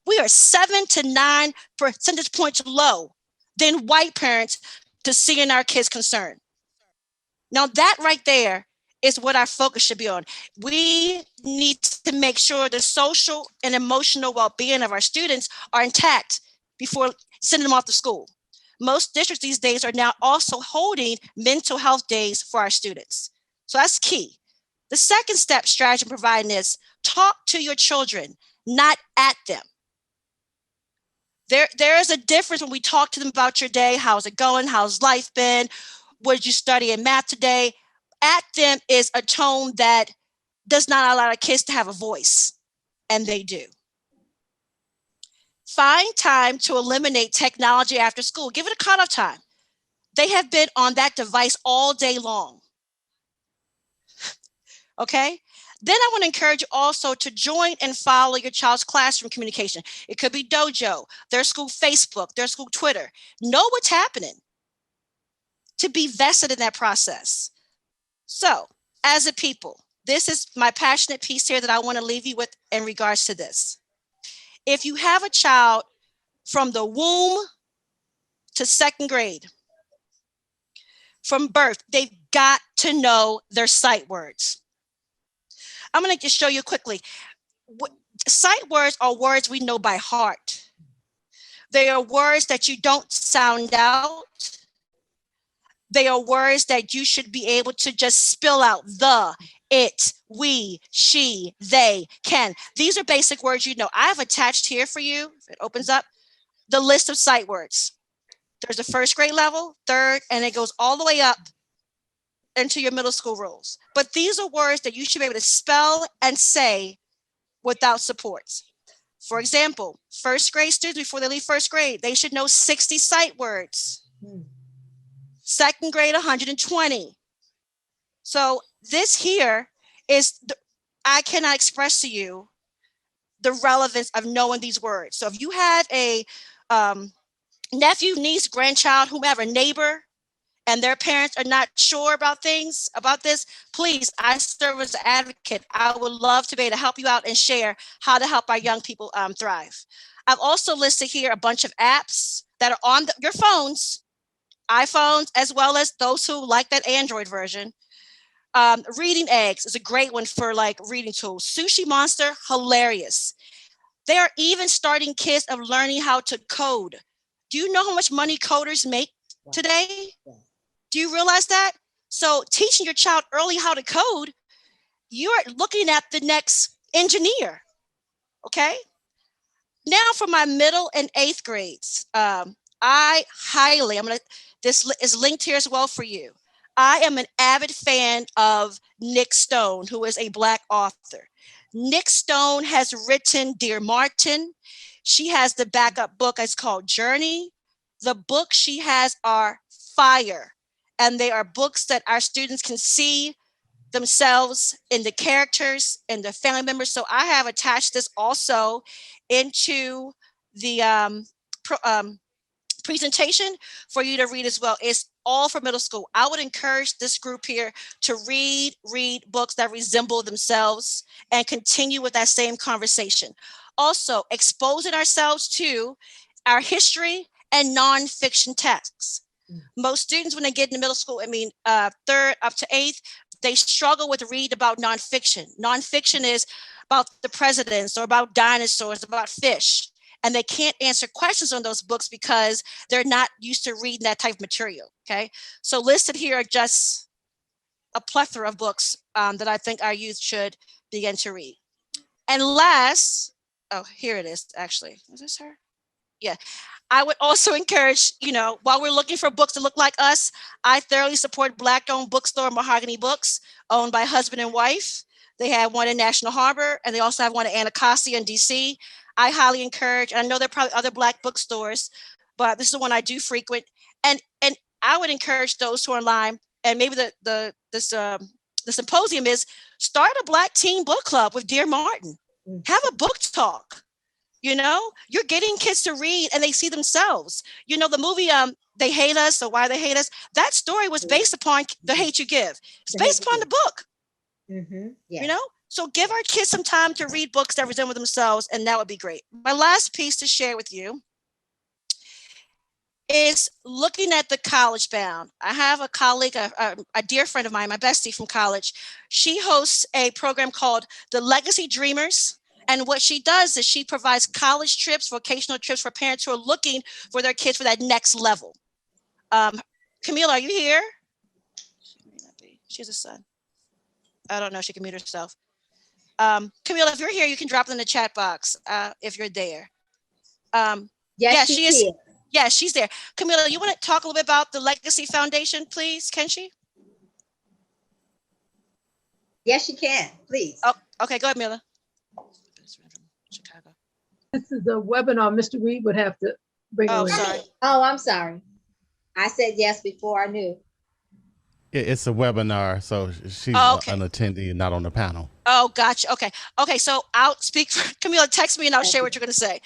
we are 7 to 9 percentage points low than white parents to seeing our kids concerned. Now that right there is what our focus should be on. We need to make sure the social and emotional well-being of our students are intact before sending them off to school. Most districts these days are now also holding mental health days for our students. So that's key. The second step strategy I'm providing is talk to your children, not at them. There is a difference when we talk to them about your day. How's it going? How's life been? What did you study in math today? At them is a tone that does not allow our kids to have a voice, and they do. Find time to eliminate technology after school. Give it a cutoff time. They have been on that device all day long. Okay? Then I want to encourage you also to join and follow your child's classroom communication. It could be Dojo, their school Facebook, their school Twitter. Know what's happening to be vested in that process. So, as a people, this is my passionate piece here that I want to leave you with in regards to this. If you have a child from the womb to 2nd grade, from birth, they've got to know their sight words. I'm going to just show you quickly. Sight words are words we know by heart. They are words that you don't sound out. They are words that you should be able to just spill out. The, it, we, she, they, can. These are basic words you know. I have attached here for you, if it opens up, the list of sight words. There's a 1st grade level, 3rd, and it goes all the way up into your middle school rules. But these are words that you should be able to spell and say without supports. For example, 1st grade students, before they leave 1st grade, they should know 60 sight words. 2nd grade, 120. So this here is, I cannot express to you the relevance of knowing these words. So if you have a nephew, niece, grandchild, whomever, neighbor, and their parents are not sure about things about this, please, I serve as an advocate. I would love to be able to help you out and share how to help our young people thrive. I've also listed here a bunch of apps that are on your phones, iPhones, as well as those who like that Android version. Reading Eggs is a great one for like reading tools. Sushi Monster, hilarious. They are even starting kids of learning how to code. Do you know how much money coders make today? Do you realize that? So teaching your child early how to code, you're looking at the next engineer, okay? Now for my middle and 8th grades, this is linked here as well for you. I am an avid fan of Nick Stone, who is a Black author. Nick Stone has written Dear Martin. She has the backup book. It's called Journey. The books she has are fire. And they are books that our students can see themselves in the characters and the family members. So I have attached this also into the presentation for you to read as well. It's all for middle school. I would encourage this group here to read books that resemble themselves and continue with that same conversation. Also, exposing ourselves to our history and nonfiction texts. Most students, when they get into middle school, 3rd up to 8th, they struggle with read about nonfiction. Nonfiction is about the presidents or about dinosaurs, about fish. And they can't answer questions on those books because they're not used to reading that type of material, okay? So listed here are just a plethora of books that I think our youth should begin to read. And last, oh, here it is, actually. Is this her? Yeah. I would also encourage, while we're looking for books that look like us, I thoroughly support Black-owned bookstore Mahogany Books, owned by husband and wife. They have one in National Harbor, and they also have one in Anacostia in DC. I highly encourage, and I know there are probably other Black bookstores, but this is the one I do frequent. And I would encourage those who are online, and maybe the symposium is, start a Black teen book club with Dear Martin. Have a book talk. You're getting kids to read and they see themselves. The movie They Hate Us, or Why They Hate Us, that story was based upon The Hate You Give. It's based upon the book. Yeah. So give our kids some time to read books that resemble themselves, and that would be great. My last piece to share with you is looking at the college bound. I have a colleague, a dear friend of mine, my bestie from college. She hosts a program called the Legacy Dreamers. And what she does is she provides college trips, vocational trips for parents who are looking for their kids for that next level. Camille, are you here? She may not be. She has a son. I don't know. She can mute herself. Camille, if you're here, you can drop it in the chat box if you're there. Yes, she is. Yes, she's there. Camilla, you want to talk a little bit about the Legacy Foundation, please? Can she? Yes, she can. Please. Oh, okay. Go ahead, Mila. Chicago. This is a webinar. Mr. Reed would have to bring it in. Sorry. Oh, I'm sorry. I said yes before I knew. It's a webinar, so she's an attendee, not on the panel. Oh, gotcha. Okay. So I'll speak for Camilla. Text me and I'll share what you're going to say.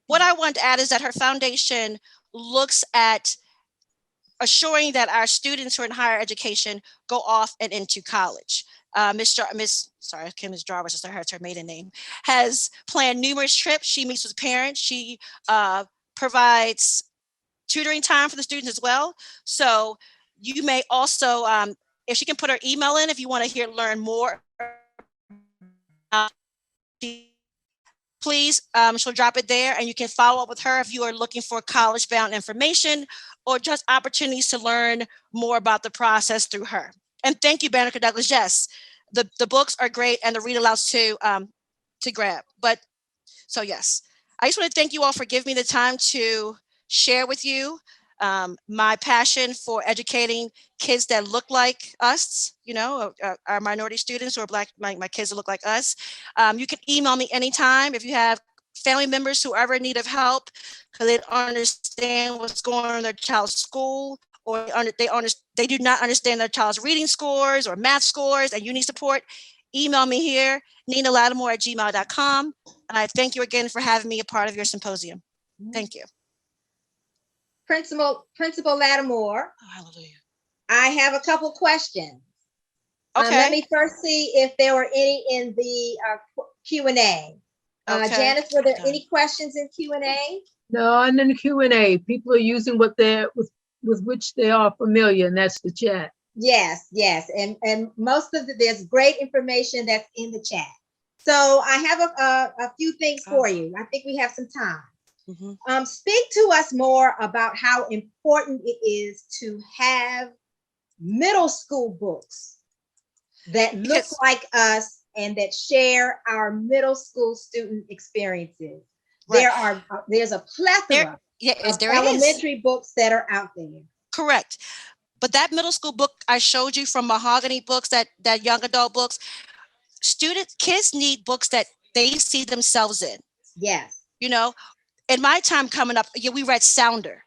What I want to add is that her foundation looks at assuring that our students who are in higher education go off and into college. Ms. Jarvis, is her maiden name, has planned numerous trips. She meets with parents. She provides tutoring time for the students as well. So you may also, if she can put her email in, if you want to learn more, please, she'll drop it there, and you can follow up with her if you are looking for college-bound information or just opportunities to learn more about the process through her. And thank you, Banneker-Douglass. Yes, the books are great, and the read alouds to grab. But so yes, I just want to thank you all for giving me the time to share with you my passion for educating kids that look like us, our minority students who are Black, my kids that look like us. You can email me anytime if you have family members who ever in need of help because they don't understand what's going on in their child's school, or they do not understand their child's reading scores or math scores, and you need support. Email me here, ninalattimore@gmail.com. And I thank you again for having me a part of your symposium. Thank you. Principal Lattimore. Oh, hallelujah. I have a couple questions. Okay. Let me first see if there were any in the Q&A. Janice, were there any questions in Q&A? No, and in the Q&A, people are using what with which they are familiar, and that's the chat. Yes, and most of there's great information that's in the chat. So I have a few things for you. I think we have some time. Mm-hmm. Speak to us more about how important it is to have middle school books that look like us and that share our middle school student experiences. Right. There's a plethora of elementary books that are out there. Correct. But that middle school book I showed you from Mahogany Books, that young adult books, kids need books that they see themselves in. Yes. In my time coming up, we read Sounder.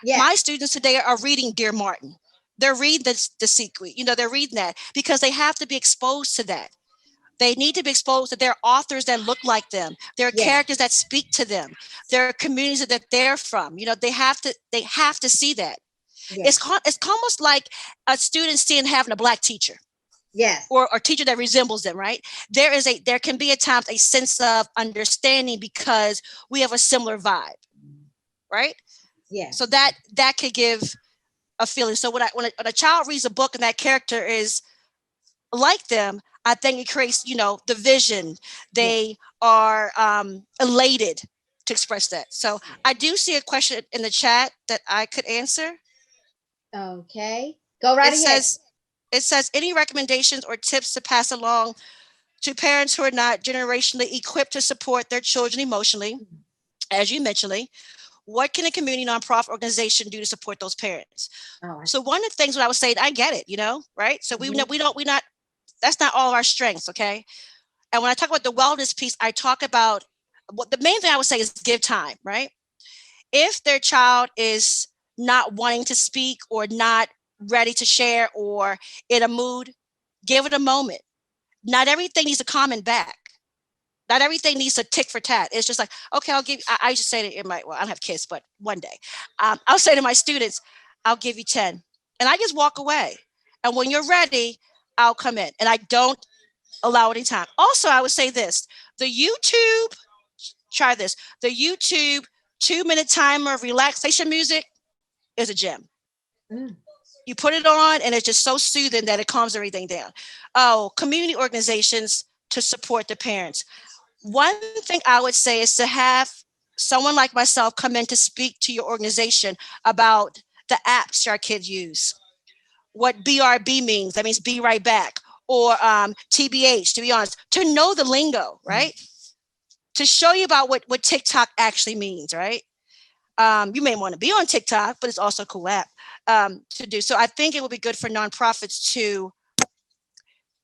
Yes. My students today are reading Dear Martin. They're reading the Secret. They're reading that because they have to be exposed to that. They need to be exposed to their authors that look like them. There are characters that speak to them. There are communities that they're from. They have to see that. Yes. It's almost like a student having a Black teacher. Yes. Or a teacher that resembles them, right? There can be at times a sense of understanding because we have a similar vibe, right? Yeah. So that could give a feeling. So when a child reads a book and that character is like them, I think it creates, the vision. They are elated to express that. So I do see a question in the chat that I could answer. Okay, go right ahead. It says any recommendations or tips to pass along to parents who are not generationally equipped to support their children emotionally, as you mentioned. What can a community nonprofit organization do to support those parents? So one of the things when I was saying, I get it, right? So we not, that's not all of our strengths, okay? And when I talk about the wellness piece, I talk about what the main thing I would say is give time, right? If their child is not wanting to speak or not ready to share or in a mood, give it a moment. Not everything needs a comment back. Not everything needs a tick for tat. It's just like, okay, I'll give, I just say to I don't have kids, but one day, I'll say to my students, I'll give you 10. And I just walk away. And when you're ready, I'll come in. And I don't allow any time. Also, I would say this, try this. The YouTube 2-minute timer of relaxation music is a gem. You put it on and it's just so soothing that it calms everything down. Oh, community organizations to support the parents. One thing I would say is to have someone like myself come in to speak to your organization about the apps our kids use. What BRB means, that means be right back, or TBH, to be honest, to know the lingo, right? To show you about what TikTok actually means, right? You may want to be on TikTok, but it's also a cool app to do. So I think it would be good for nonprofits to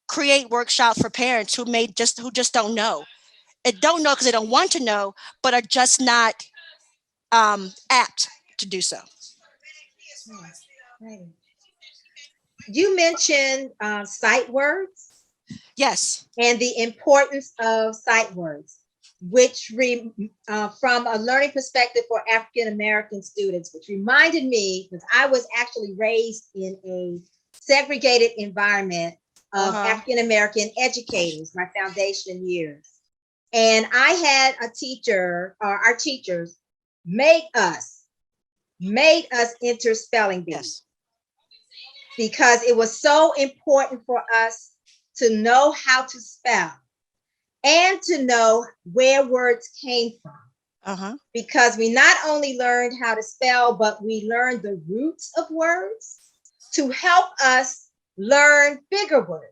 create workshops for parents who just don't know. And don't know because they don't want to know, but are just not apt to do so. You mentioned sight words. Yes. And the importance of sight words, which from a learning perspective for African American students, which reminded me, because I was actually raised in a segregated environment of African American educators, my foundation years. And I had a teacher, or our teachers made us enter spelling bees, because it was so important for us to know how to spell and to know where words came from. Because we not only learned how to spell, but we learned the roots of words to help us learn bigger words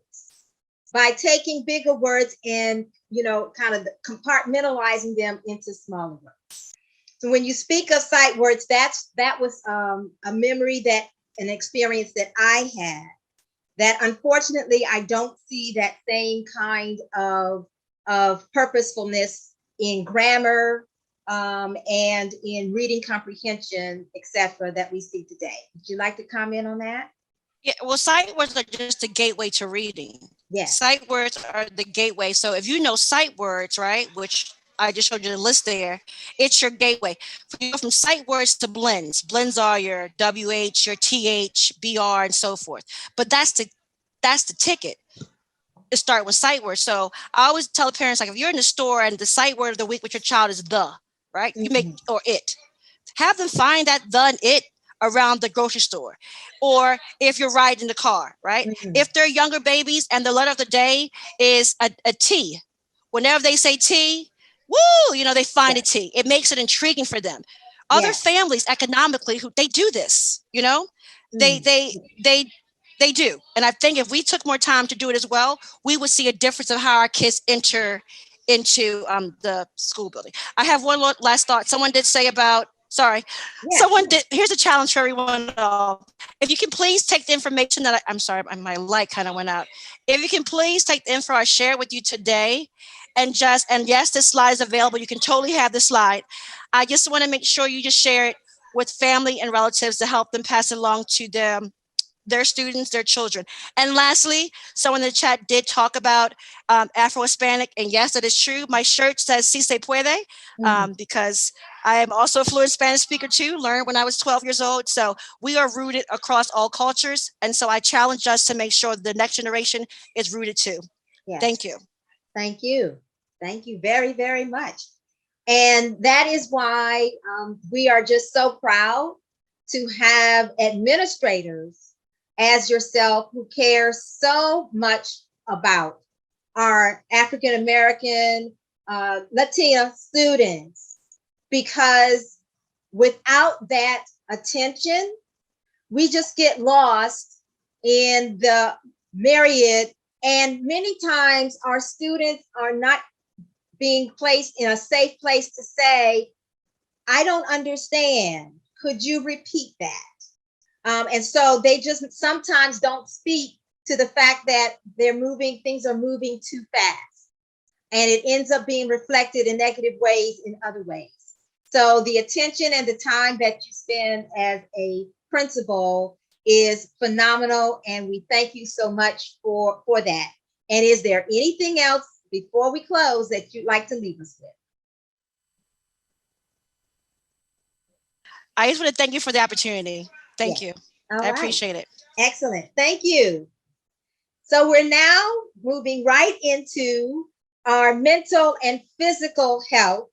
by taking bigger words and, kind of compartmentalizing them into smaller words. So when you speak of sight words, that was a memory, an experience that I had, that unfortunately I don't see that same kind of purposefulness in grammar and in reading comprehension, etc., that we see today. Would you like to comment on that? Yeah, well, sight words are just a gateway to reading. Yes. Sight words are the gateway. So if you know sight words, right, which I just showed you the list there, it's your gateway. You go from sight words to blends. Blends are your WH, your TH, BR, and so forth. But that's the ticket to start with sight words. So I always tell the parents, like, if you're in the store and the sight word of the week with your child is the, right? You make, or it. Have them find that the and it around the grocery store, or if you're riding the car, right? If they're younger babies and the letter of the day is a T, whenever they say T, woo, they find a T. It makes it intriguing for them. Other families economically who they do this, they do. And I think if we took more time to do it as well, we would see a difference of how our kids enter into the school building. I have one last thought. Someone did say about, here's a challenge for everyone. If you can please take the information that I'm sorry, my light kind of went out. If you can please take the info I shared with you today and yes, this slide is available. You can totally have the slide. I just want to make sure you just share it with family and relatives to help them pass it along to them, their students, their children. And lastly, someone in the chat did talk about Afro-Hispanic, and yes, that is true. My shirt says "Si se puede," because I am also a fluent Spanish speaker too, learned when I was 12 years old. So we are rooted across all cultures. And so I challenge us to make sure the next generation is rooted too. Yes. Thank you. Thank you. Thank you very, very much. And that is why we are just so proud to have administrators as yourself who care so much about our African American, Latina students, because without that attention, we just get lost in the myriad. And many times our students are not being placed in a safe place to say, I don't understand. Could you repeat that? And so they just sometimes don't speak to the fact that things are moving too fast. And it ends up being reflected in negative ways in other ways. So the attention and the time that you spend as a principal is phenomenal. And we thank you so much for that. And is there anything else before we close that you'd like to leave us with? I just want to thank you for the opportunity. Thank you. All I right. appreciate it. Excellent. Thank you. So we're now moving right into our mental and physical health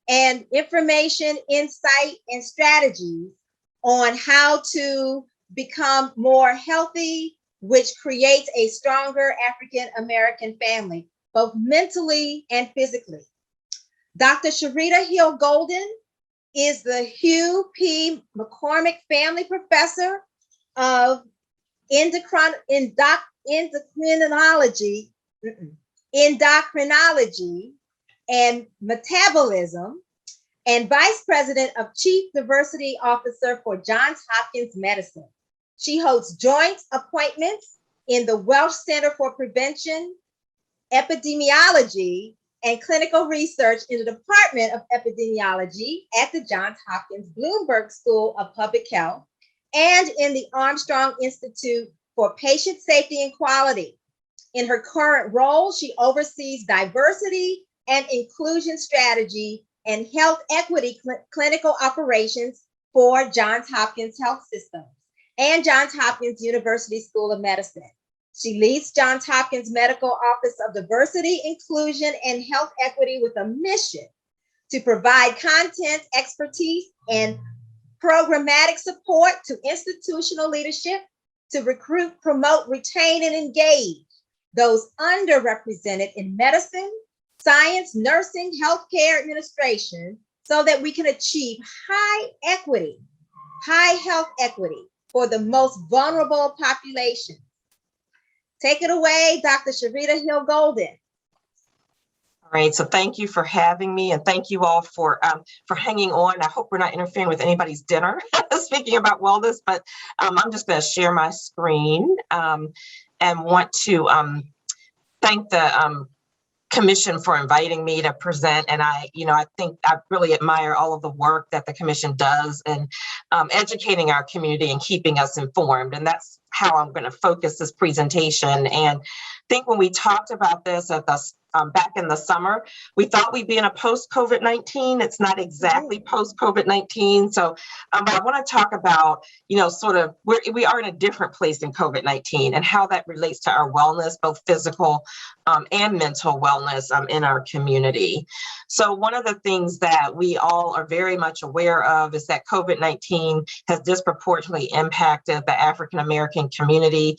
and information, insight, and strategies on how to become more healthy, which creates a stronger African American family, both mentally and physically. Dr. Sharita Hill Golden is the Hugh P. McCormick Family Professor of endocrinology and metabolism, and Vice President of Chief Diversity Officer for Johns Hopkins Medicine. She holds joint appointments in the Welsh Center for Prevention, Epidemiology, and Clinical Research in the Department of Epidemiology at the Johns Hopkins Bloomberg School of Public Health, and in the Armstrong Institute for Patient Safety and Quality. In her current role, she oversees diversity and inclusion strategy and health equity clinical operations for Johns Hopkins Health System and Johns Hopkins University School of Medicine. She leads Johns Hopkins Medical Office of Diversity, Inclusion, and Health Equity with a mission to provide content, expertise, and programmatic support to institutional leadership to recruit, promote, retain, and engage those underrepresented in medicine, science, nursing, healthcare administration, so that we can achieve high health equity for the most vulnerable population. Take it away, Dr. Sharita Hill Golden. All right, so thank you for having me, and thank you all for hanging on. I hope we're not interfering with anybody's dinner, speaking about wellness, but I'm just going to share my screen and want to thank the Commission for inviting me to present. And I think I really admire all of the work that the Commission does in educating our community and keeping us informed. And that's how I'm going to focus this presentation. And I think when we talked about this at the back in the summer, we thought we'd be in a post-COVID-19. It's not exactly post-COVID-19. So but I want to talk about, sort of where we are in a different place in COVID-19 and how that relates to our wellness, both physical and mental wellness in our community. So one of the things that we all are very much aware of is that COVID-19 has disproportionately impacted the African-American community.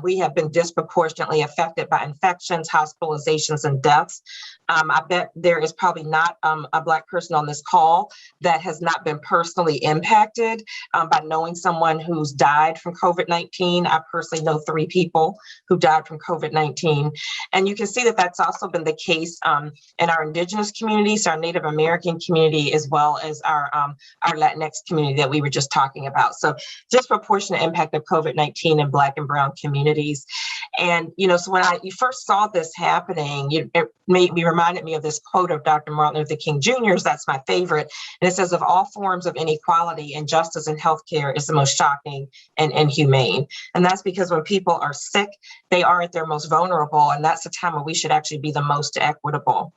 We have been disproportionately affected by infections, hospitalizations, and deaths. I bet there is probably not a Black person on this call that has not been personally impacted by knowing someone who's died from COVID-19. I personally know 3 people who died from COVID-19. And you can see that that's also been the case in our Indigenous communities, our Native American community, as well as our Latinx community that we were just talking about. So disproportionate impact of COVID-19 in Black and Brown communities. And, so when you first saw this happening, it reminded me of this quote of Dr. Martin Luther King Jr.'s, that's my favorite. And it says, of all forms of inequality, injustice in healthcare is the most shocking and inhumane. And that's because when people are sick, they are at their most vulnerable. And that's the time when we should actually be the most equitable.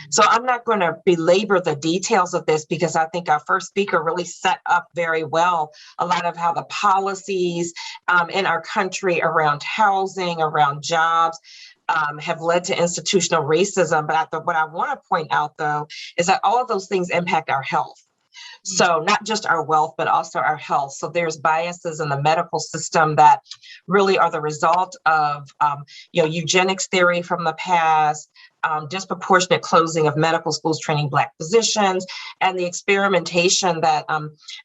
So I'm not going to belabor the details of this because I think our first speaker really set up very well a lot of how the policies in our country around housing, around jobs, have led to institutional racism. But what I want to point out, though, is that all of those things impact our health. So not just our wealth, but also our health. So there's biases in the medical system that really are the result of, eugenics theory from the past, disproportionate closing of medical schools training Black physicians, and the experimentation that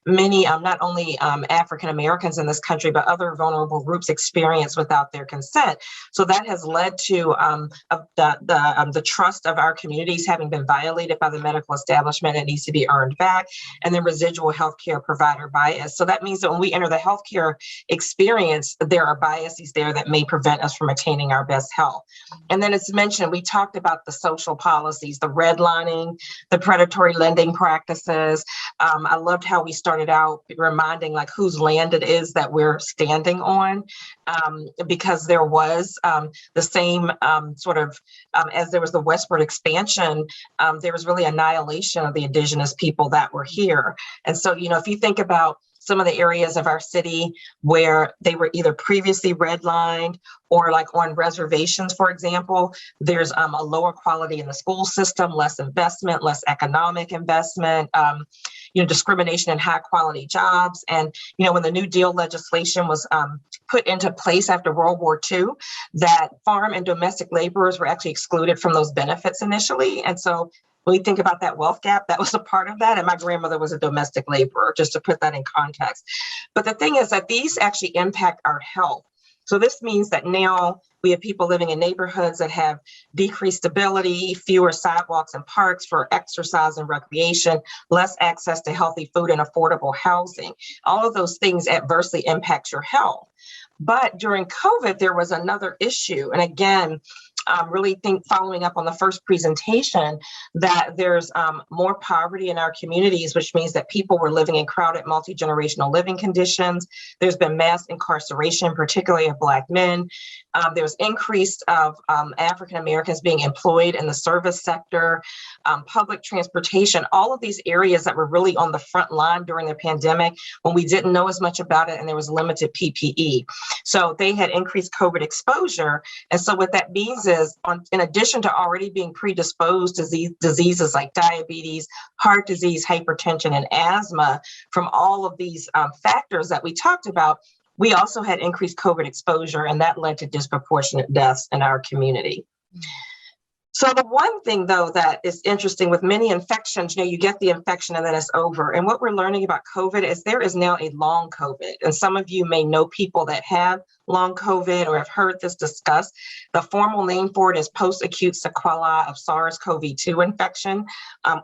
many, not only African Americans in this country, but other vulnerable groups experience without their consent. So that has led to the trust of our communities having been violated by the medical establishment. It needs to be earned back, and then residual healthcare provider bias. So that means that when we enter the healthcare experience, there are biases there that may prevent us from attaining our best health. And then as mentioned, we talked about the social policies, the redlining, the predatory lending practices. I loved how we started out reminding like whose land it is that we're standing on, because there was the same sort of, as there was the westward expansion, there was really annihilation of the indigenous people that were here. And so, you know, if you think about some of the areas of our city where they were either previously redlined or like on reservations, for example, there's a lower quality in the school system, less investment, less economic investment, discrimination in high quality jobs. And, when the New Deal legislation was put into place after World War II, that farm and domestic laborers were actually excluded from those benefits initially. And so when we think about that wealth gap, that was a part of that. And my grandmother was a domestic laborer, just to put that in context. But the thing is that these actually impact our health. So this means that now we have people living in neighborhoods that have decreased stability, fewer sidewalks and parks for exercise and recreation, less access to healthy food and affordable housing. All of those things adversely impact your health. But during COVID, there was another issue. And again, really think following up on the first presentation that there's more poverty in our communities, which means that people were living in crowded multi-generational living conditions. There's been mass incarceration, particularly of Black men. There's increase of African Americans being employed in the service sector, public transportation, all of these areas that were really on the front line during the pandemic when we didn't know as much about it and there was limited PPE. So they had increased COVID exposure. And so what that means is, in addition to already being predisposed to these diseases like diabetes, heart disease, hypertension, and asthma, from all of these factors that we talked about, we also had increased COVID exposure, and that led to disproportionate deaths in our community. So the one thing, though, that is interesting with many infections, you get the infection and then it's over. And what we're learning about COVID is there is now a long COVID. And some of you may know people that have long COVID or have heard this discussed. The formal name for it is post-acute sequelae of SARS-CoV-2 infection,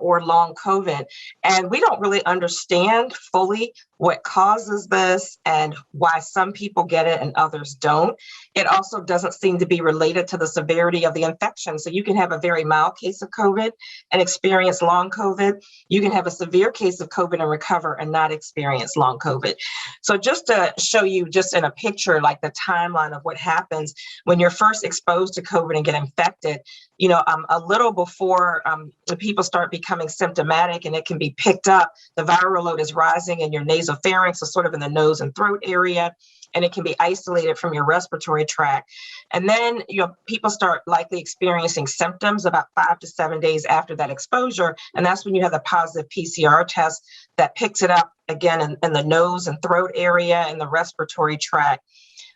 or long COVID. And we don't really understand fully what causes this and why some people get it and others don't. It also doesn't seem to be related to the severity of the infection. So you can have a very mild case of COVID and experience long COVID. You can have a severe case of COVID and recover and not experience long COVID. So just to show you just in a picture, like the timeline of what happens when you're first exposed to COVID and get infected, a little before the people start becoming symptomatic and it can be picked up, the viral load is rising in your nasopharynx, so sort of in the nose and throat area, and it can be isolated from your respiratory tract. And then people start likely experiencing symptoms about 5 to 7 days after that exposure. And that's when you have the positive PCR test that picks it up again in the nose and throat area and the respiratory tract.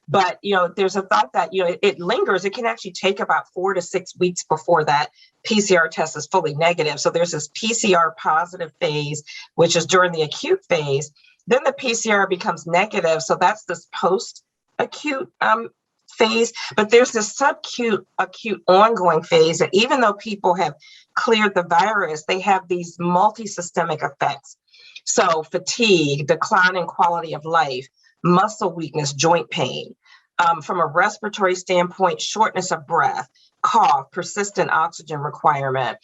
But, there's a thought that, it lingers. It can actually take about 4 to 6 weeks before that PCR test is fully negative. So there's this PCR positive phase, which is during the acute phase. Then the PCR becomes negative. So that's this post-acute phase. But there's this acute ongoing phase that even though people have cleared the virus, they have these multi-systemic effects. So fatigue, decline in quality of life, muscle weakness, joint pain. From a respiratory standpoint, shortness of breath, cough, persistent oxygen requirement.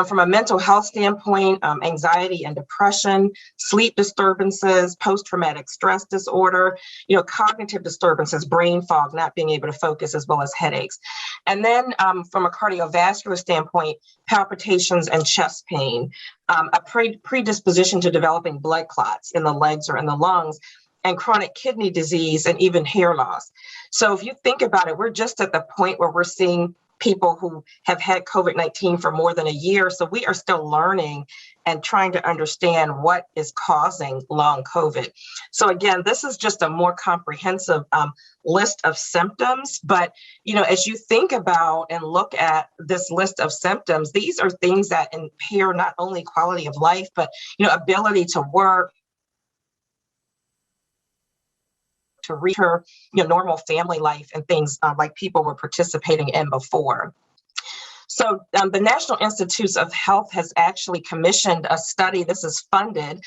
From a mental health standpoint, anxiety and depression, sleep disturbances, post-traumatic stress disorder, cognitive disturbances, brain fog, not being able to focus, as well as headaches. And then from a cardiovascular standpoint, palpitations and chest pain, a predisposition to developing blood clots in the legs or in the lungs, and chronic kidney disease, and even hair loss. So if you think about it, we're just at the point where we're seeing people who have had COVID-19 for more than a year. So we are still learning and trying to understand what is causing long COVID. So again, this is just a more comprehensive list of symptoms. But, as you think about and look at this list of symptoms, these are things that impair not only quality of life, but, ability to work, to reach her, normal family life and things like people were participating in before. So the National Institutes of Health has actually commissioned a study, this is funded,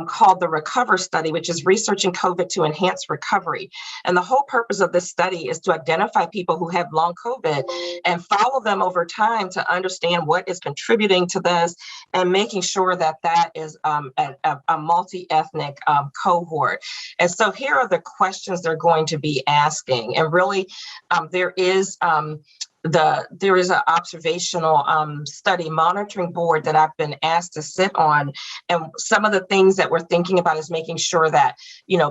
called the RECOVER study, which is researching COVID to enhance recovery. And the whole purpose of this study is to identify people who have long COVID and follow them over time to understand what is contributing to this and making sure that that is a multi-ethnic cohort. And so here are the questions they're going to be asking. And really, there is an observational study monitoring board that I've been asked to sit on. And some of the things that we're thinking about is making sure that,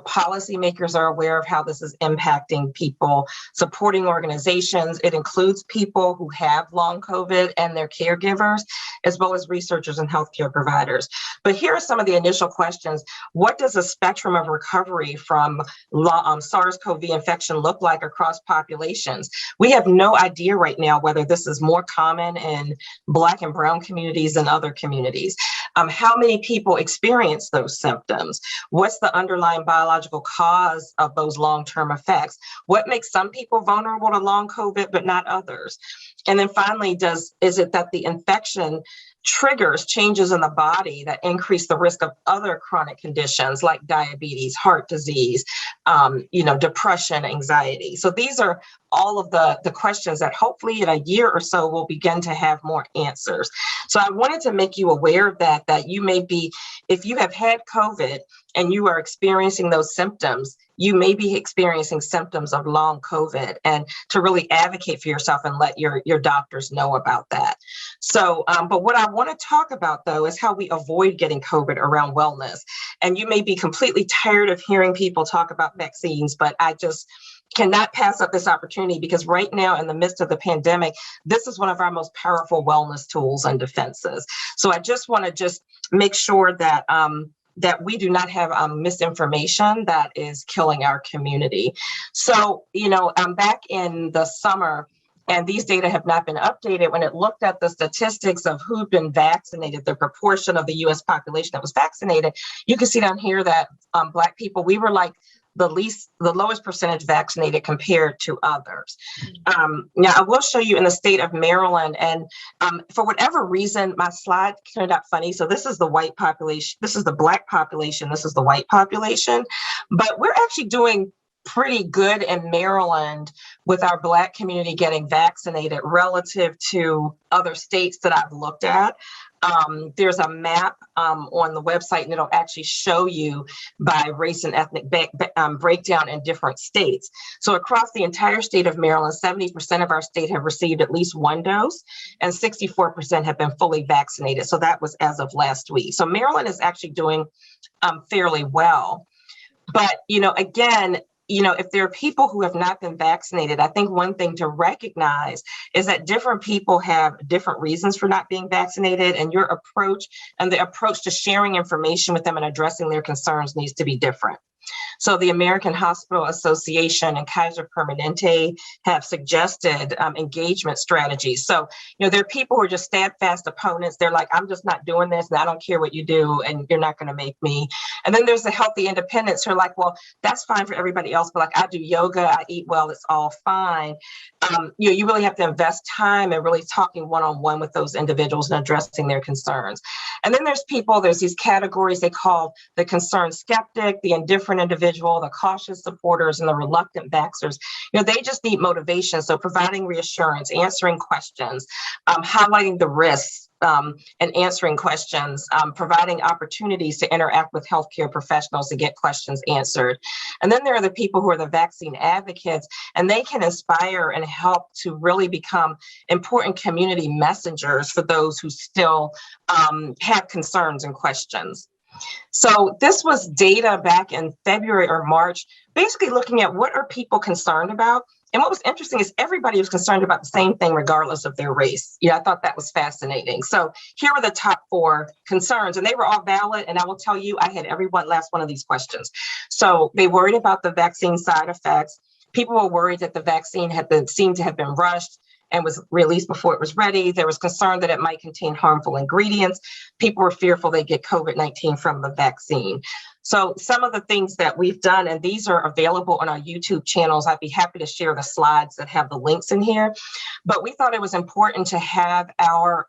policymakers are aware of how this is impacting people, supporting organizations. It includes people who have long COVID and their caregivers, as well as researchers and healthcare providers. But here are some of the initial questions. What does a spectrum of recovery from SARS-CoV infection look like across populations? We have no idea right now whether this is more common in Black and Brown communities than other communities. How many people experience those symptoms? What's the underlying biological cause of those long-term effects? What makes some people vulnerable to long COVID but not others? And then finally, is it that the infection triggers changes in the body that increase the risk of other chronic conditions like diabetes, heart disease, depression, anxiety? So these are all of the questions that hopefully in a year or so we'll begin to have more answers. So I wanted to make you aware of that you may be, if you have had COVID and you are experiencing those symptoms, you may be experiencing symptoms of long COVID, and to really advocate for yourself and let your doctors know about that. So, but what I want to talk about though is how we avoid getting COVID around wellness. And you may be completely tired of hearing people talk about vaccines, but I just cannot pass up this opportunity because right now in the midst of the pandemic, this is one of our most powerful wellness tools and defenses. So I just want to make sure that that we do not have misinformation that is killing our community. So, back in the summer, and these data have not been updated, when it looked at the statistics of who'd been vaccinated, the proportion of the US population that was vaccinated, you can see down here that Black people, we were like the lowest percentage vaccinated compared to others. Now, I will show you in the state of Maryland, and for whatever reason, my slide turned out funny. So this is the white population, this is the Black population, this is the white population, but we're actually doing pretty good in Maryland with our Black community getting vaccinated relative to other states that I've looked at. There's a map on the website, and it'll actually show you by race and ethnic breakdown in different states. So across the entire state of Maryland, 70% of our state have received at least one dose, and 64% have been fully vaccinated. So that was as of last week. So Maryland is actually doing fairly well. But, again, if there are people who have not been vaccinated, I think one thing to recognize is that different people have different reasons for not being vaccinated, and your approach and the approach to sharing information with them and addressing their concerns needs to be different. So the American Hospital Association and Kaiser Permanente have suggested engagement strategies. So, there are people who are just steadfast opponents. They're like, I'm just not doing this, and I don't care what you do, and you're not going to make me. And then there's the healthy independents who are like, well, that's fine for everybody else, but like I do yoga, I eat well, it's all fine. You really have to invest time in really talking one-on-one with those individuals and addressing their concerns. And then there's these categories they call the concerned skeptic, the indifferent individual, the cautious supporters, and the reluctant vaxxers. They just need motivation. So providing reassurance, answering questions, highlighting the risks, and answering questions, providing opportunities to interact with healthcare professionals to get questions answered. And then there are the people who are the vaccine advocates, and they can inspire and help to really become important community messengers for those who still have concerns and questions. So this was data back in February or March, basically looking at what are people concerned about And what was interesting is everybody was concerned about the same thing, regardless of their race. I thought that was fascinating. So here were the top 4 concerns, and they were all valid. And I will tell you, I had last one of these questions. So they worried about the vaccine side effects. People were worried that the vaccine seemed to have been rushed and was released before it was ready. There was concern that it might contain harmful ingredients. People were fearful they'd get COVID-19 from the vaccine. So some of the things that we've done, and these are available on our YouTube channels, I'd be happy to share the slides that have the links in here. But we thought it was important to have our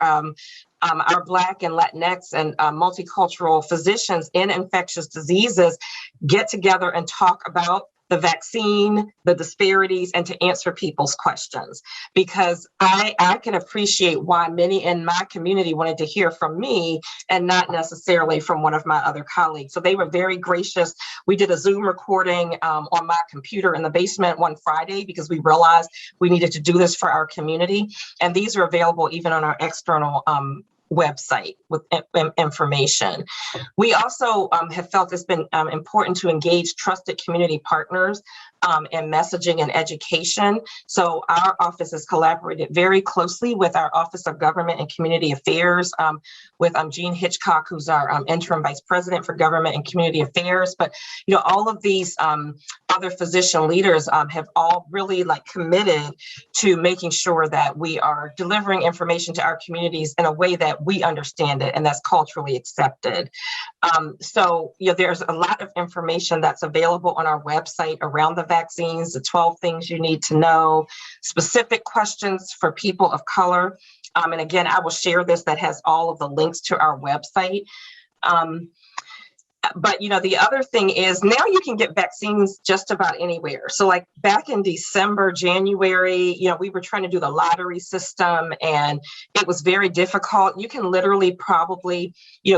Black and Latinx and multicultural physicians in infectious diseases get together and talk about the vaccine, the disparities, and to answer people's questions. Because I can appreciate why many in my community wanted to hear from me and not necessarily from one of my other colleagues. So they were very gracious. We did a Zoom recording on my computer in the basement one Friday because we realized we needed to do this for our community. And these are available even on our external website with information. We also have felt it's been important to engage trusted community partners in messaging and education. So our office has collaborated very closely with our Office of Government and Community Affairs, with Jean Hitchcock, who's our interim vice president for Government and Community Affairs. But all of these other physician leaders have all really committed to making sure that we are delivering information to our communities in a way that we understand it and that's culturally accepted. So there's a lot of information that's available on our website around the vaccines, the 12 things you need to know, specific questions for people of color. And again, I will share this that has all of the links to our website. But the other thing is now you can get vaccines just about anywhere. So back in December, January, we were trying to do the lottery system and it was very difficult. You can literally probably,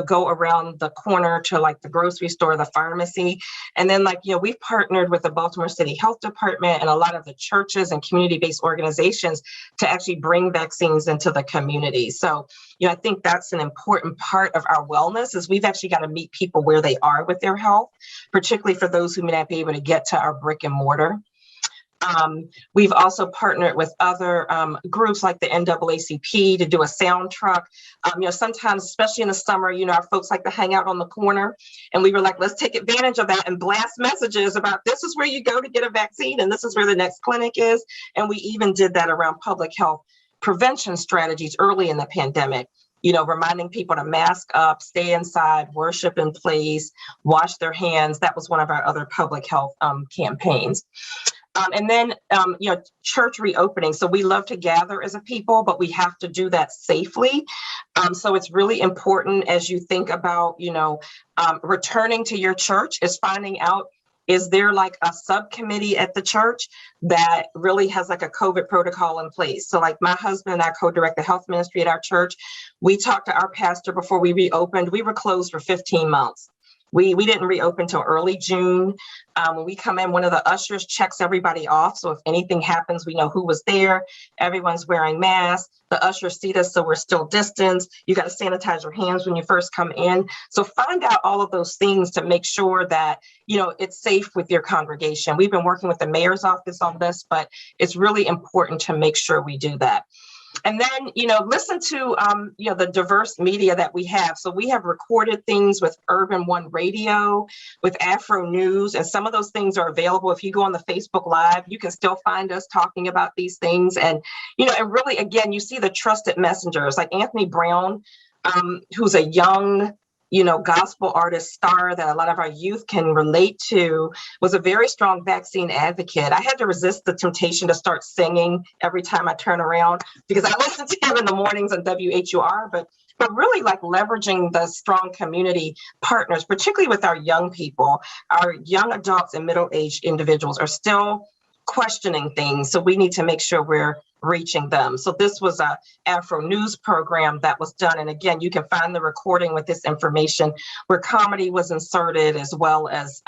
go around the corner to the grocery store, the pharmacy. And then we've partnered with the Baltimore City Health Department and a lot of the churches and community-based organizations to actually bring vaccines into the community. So, I think that's an important part of our wellness is we've actually got to meet people where they are with their health, particularly for those who may not be able to get to our brick and mortar. We've also partnered with other groups like the NAACP to do a sound truck. Sometimes, especially in the summer, our folks like to hang out on the corner. And we were like, let's take advantage of that and blast messages about this is where you go to get a vaccine and this is where the next clinic is. And we even did that around public health prevention strategies early in the pandemic. Reminding people to mask up, stay inside, worship in place, wash their hands. That was one of our other public health campaigns. And then, church reopening. So we love to gather as a people, but we have to do that safely. So it's really important as you think about, returning to your church is finding out, is there a subcommittee at the church that really has a COVID protocol in place? So my husband and I co-direct the health ministry at our church. We talked to our pastor before we reopened. We were closed for 15 months. We didn't reopen till early June. When we come in, one of the ushers checks everybody off. So if anything happens, we know who was there. Everyone's wearing masks. The ushers seat us, so we're still distanced. You got to sanitize your hands when you first come in. So find out all of those things to make sure that, it's safe with your congregation. We've been working with the mayor's office on this, but it's really important to make sure we do that. And then, listen to, the diverse media that we have. So we have recorded things with Urban One Radio, with Afro News, and some of those things are available. If you go on the Facebook Live, you can still find us talking about these things. And, and really, again, you see the trusted messengers like Anthony Brown, who's a young, gospel artist star that a lot of our youth can relate to, was a very strong vaccine advocate. I had to resist the temptation to start singing every time I turn around because I listen to him in the mornings on WHUR, but really leveraging the strong community partners, particularly with our young people. Our young adults and middle-aged individuals are still questioning things, so we need to make sure we're reaching them. So this was a Afro News program that was done. And again, you can find the recording with this information where comedy was inserted as well as,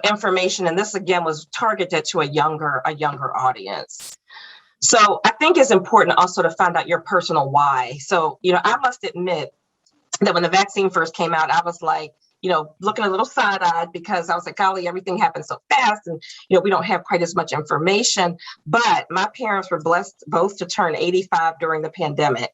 information. And this again was targeted to a younger audience. So I think it's important also to find out your personal why. So, I must admit that when the vaccine first came out, I was like, looking a little side-eyed because I was like, golly, everything happened so fast and, we don't have quite as much information. But my parents were blessed both to turn 85 during the pandemic.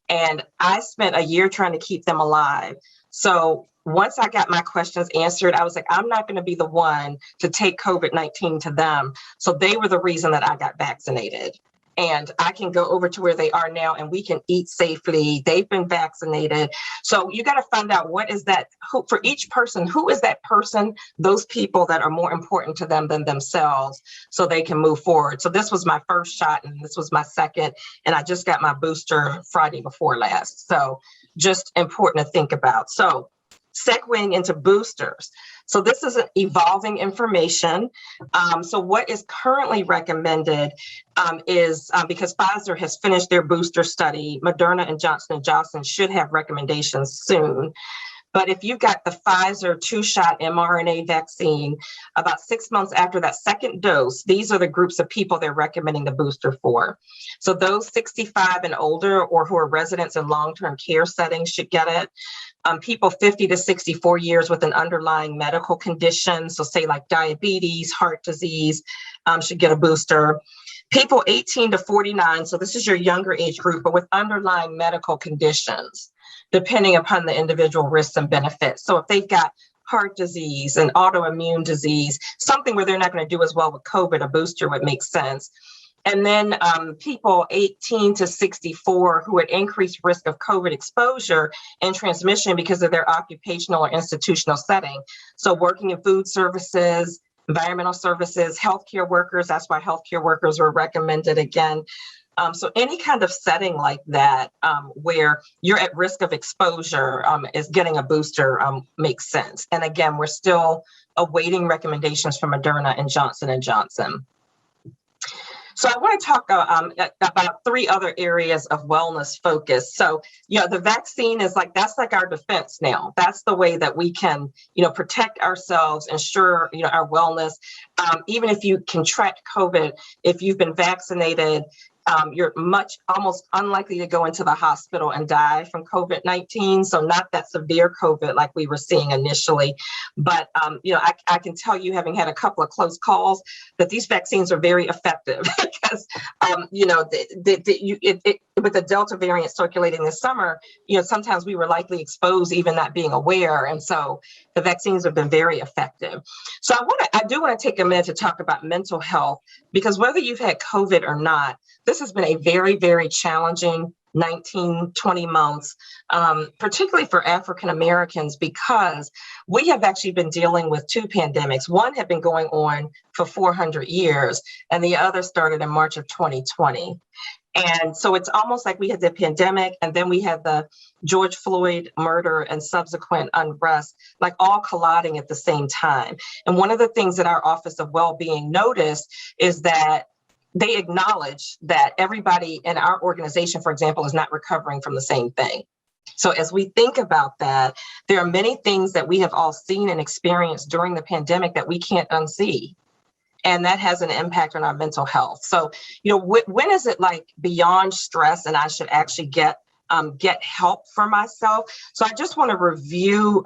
And I spent a year trying to keep them alive. So once I got my questions answered, I was like, I'm not going to be the one to take COVID-19 to them. So they were the reason that I got vaccinated. And I can go over to where they are now and we can eat safely. They've been vaccinated. So you got to find out what is that, for each person, who is that person, those people that are more important to them than themselves so they can move forward. So this was my first shot and this was my second. And I just got my booster Friday before last. So just important to think about. So segueing into boosters. So this is evolving information. So what is currently recommended is because Pfizer has finished their booster study, Moderna and Johnson & Johnson should have recommendations soon. But if you've got the Pfizer 2-shot mRNA vaccine, about 6 months after that second dose, these are the groups of people they're recommending the booster for. So those 65 and older or who are residents in long-term care settings should get it. People 50 to 64 years with an underlying medical condition, so say like diabetes, heart disease, should get a booster. People 18 to 49, so this is your younger age group, but with underlying medical conditions, depending upon the individual risks and benefits. So if they've got heart disease and autoimmune disease, something where they're not going to do as well with COVID, a booster would make sense. And then people 18 to 64 who had increased risk of COVID exposure and transmission because of their occupational or institutional setting. So working in food services, environmental services, healthcare workers, that's why healthcare workers were recommended again. So any kind of setting like that where you're at risk of exposure is getting a booster makes sense. And again, we're still awaiting recommendations from Moderna and Johnson & Johnson. So I want to talk about 3 other areas of wellness focus. So, the vaccine is that's like our defense now. That's the way that we can, protect ourselves, ensure, our wellness. Even if you contract COVID, if you've been vaccinated, you're almost unlikely to go into the hospital and die from COVID-19. So not that severe COVID like we were seeing initially, but I can tell you, having had a couple of close calls, that these vaccines are very effective because with the Delta variant circulating this summer, sometimes we were likely exposed even not being aware, and so the vaccines have been very effective. So I do want to take a minute to talk about mental health, because whether you've had COVID or not, this has been a very, very challenging 19, 20 months, particularly for African Americans, because we have actually been dealing with 2 pandemics. One had been going on for 400 years, and the other started in March of 2020. And so it's almost like we had the pandemic, and then we had the George Floyd murder and subsequent unrest, like all colliding at the same time. And one of the things that our Office of Wellbeing noticed is that they acknowledge that everybody in our organization, for example, is not recovering from the same thing. So as we think about that, there are many things that we have all seen and experienced during the pandemic that we can't unsee. And that has an impact on our mental health. So, when is it beyond stress and I should actually get help for myself? So I just want to review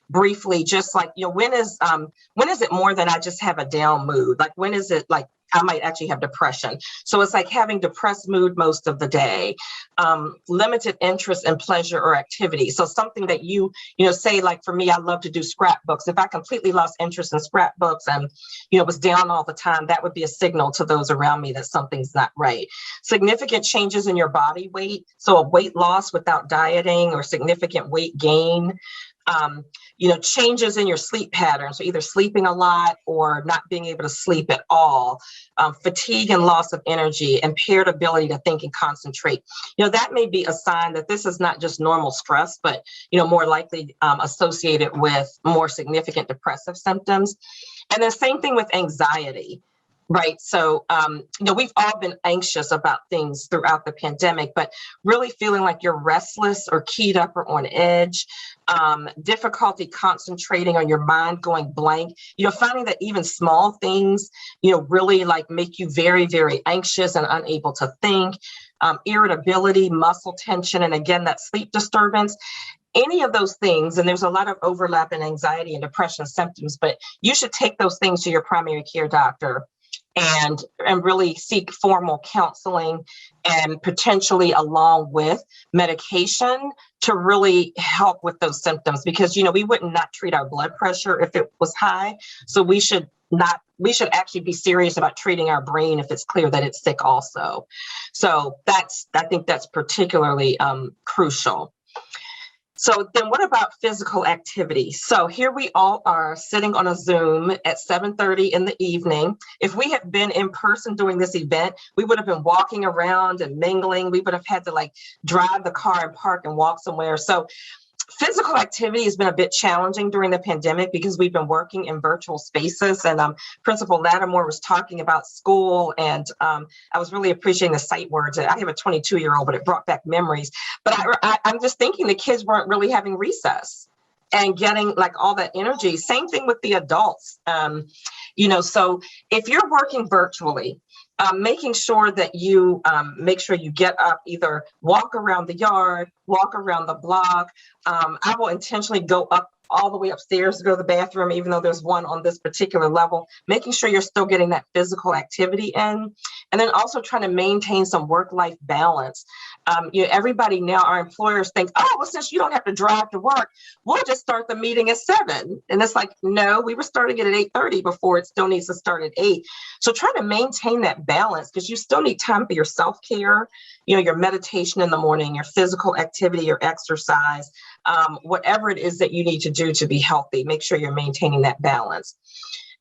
briefly, just when is it more than I just have a down mood? When is it I might actually have depression? So it's like having depressed mood most of the day, limited interest in pleasure or activity. So something that say, for me, I love to do scrapbooks. If I completely lost interest in scrapbooks and, was down all the time, that would be a signal to those around me that something's not right. Significant changes in your body weight. So a weight loss without dieting or significant weight gain. Changes in your sleep pattern. So either sleeping a lot or not being able to sleep at all, fatigue and loss of energy, impaired ability to think and concentrate. That may be a sign that this is not just normal stress, but, more likely associated with more significant depressive symptoms. And the same thing with anxiety. Right. So, we've all been anxious about things throughout the pandemic, but really feeling like you're restless or keyed up or on edge, difficulty concentrating, on your mind going blank, finding that even small things, really make you very, very anxious and unable to think, irritability, muscle tension, and again, that sleep disturbance. any of those things, and there's a lot of overlap in anxiety and depression symptoms, but you should take those things to your primary care doctor and really seek formal counseling, and potentially along with medication to really help with those symptoms, because we would not treat our blood pressure if it was high. So we should actually be serious about treating our brain if it's clear that it's sick also. So I think that's particularly crucial. So then what about physical activity? So here we all are sitting on a Zoom at 7:30 in the evening. If we had been in person doing this event, we would have been walking around and mingling. We would have had to drive the car and park and walk somewhere. So physical activity has been a bit challenging during the pandemic because we've been working in virtual spaces, and Principal Lattimore was talking about school, and I was really appreciating the sight words. I have a 22-year-old, but it brought back memories. But I'm just thinking the kids weren't really having recess and getting all that energy. Same thing with the adults. So if you're working virtually, making sure that you make sure you get up, either walk around the yard, walk around the block. I will intentionally go up all the way upstairs to go to the bathroom, even though there's one on this particular level, making sure you're still getting that physical activity in. And then also trying to maintain some work-life balance. Everybody now, our employers think, oh, well, since you don't have to drive to work, we'll just start the meeting at 7. And it's no, we were starting it at 8:30 before. It still needs to start at 8. So try to maintain that balance, because you still need time for your self-care, your meditation in the morning, your physical activity, your exercise, whatever it is that you need to do to be healthy. Make sure you're maintaining that balance.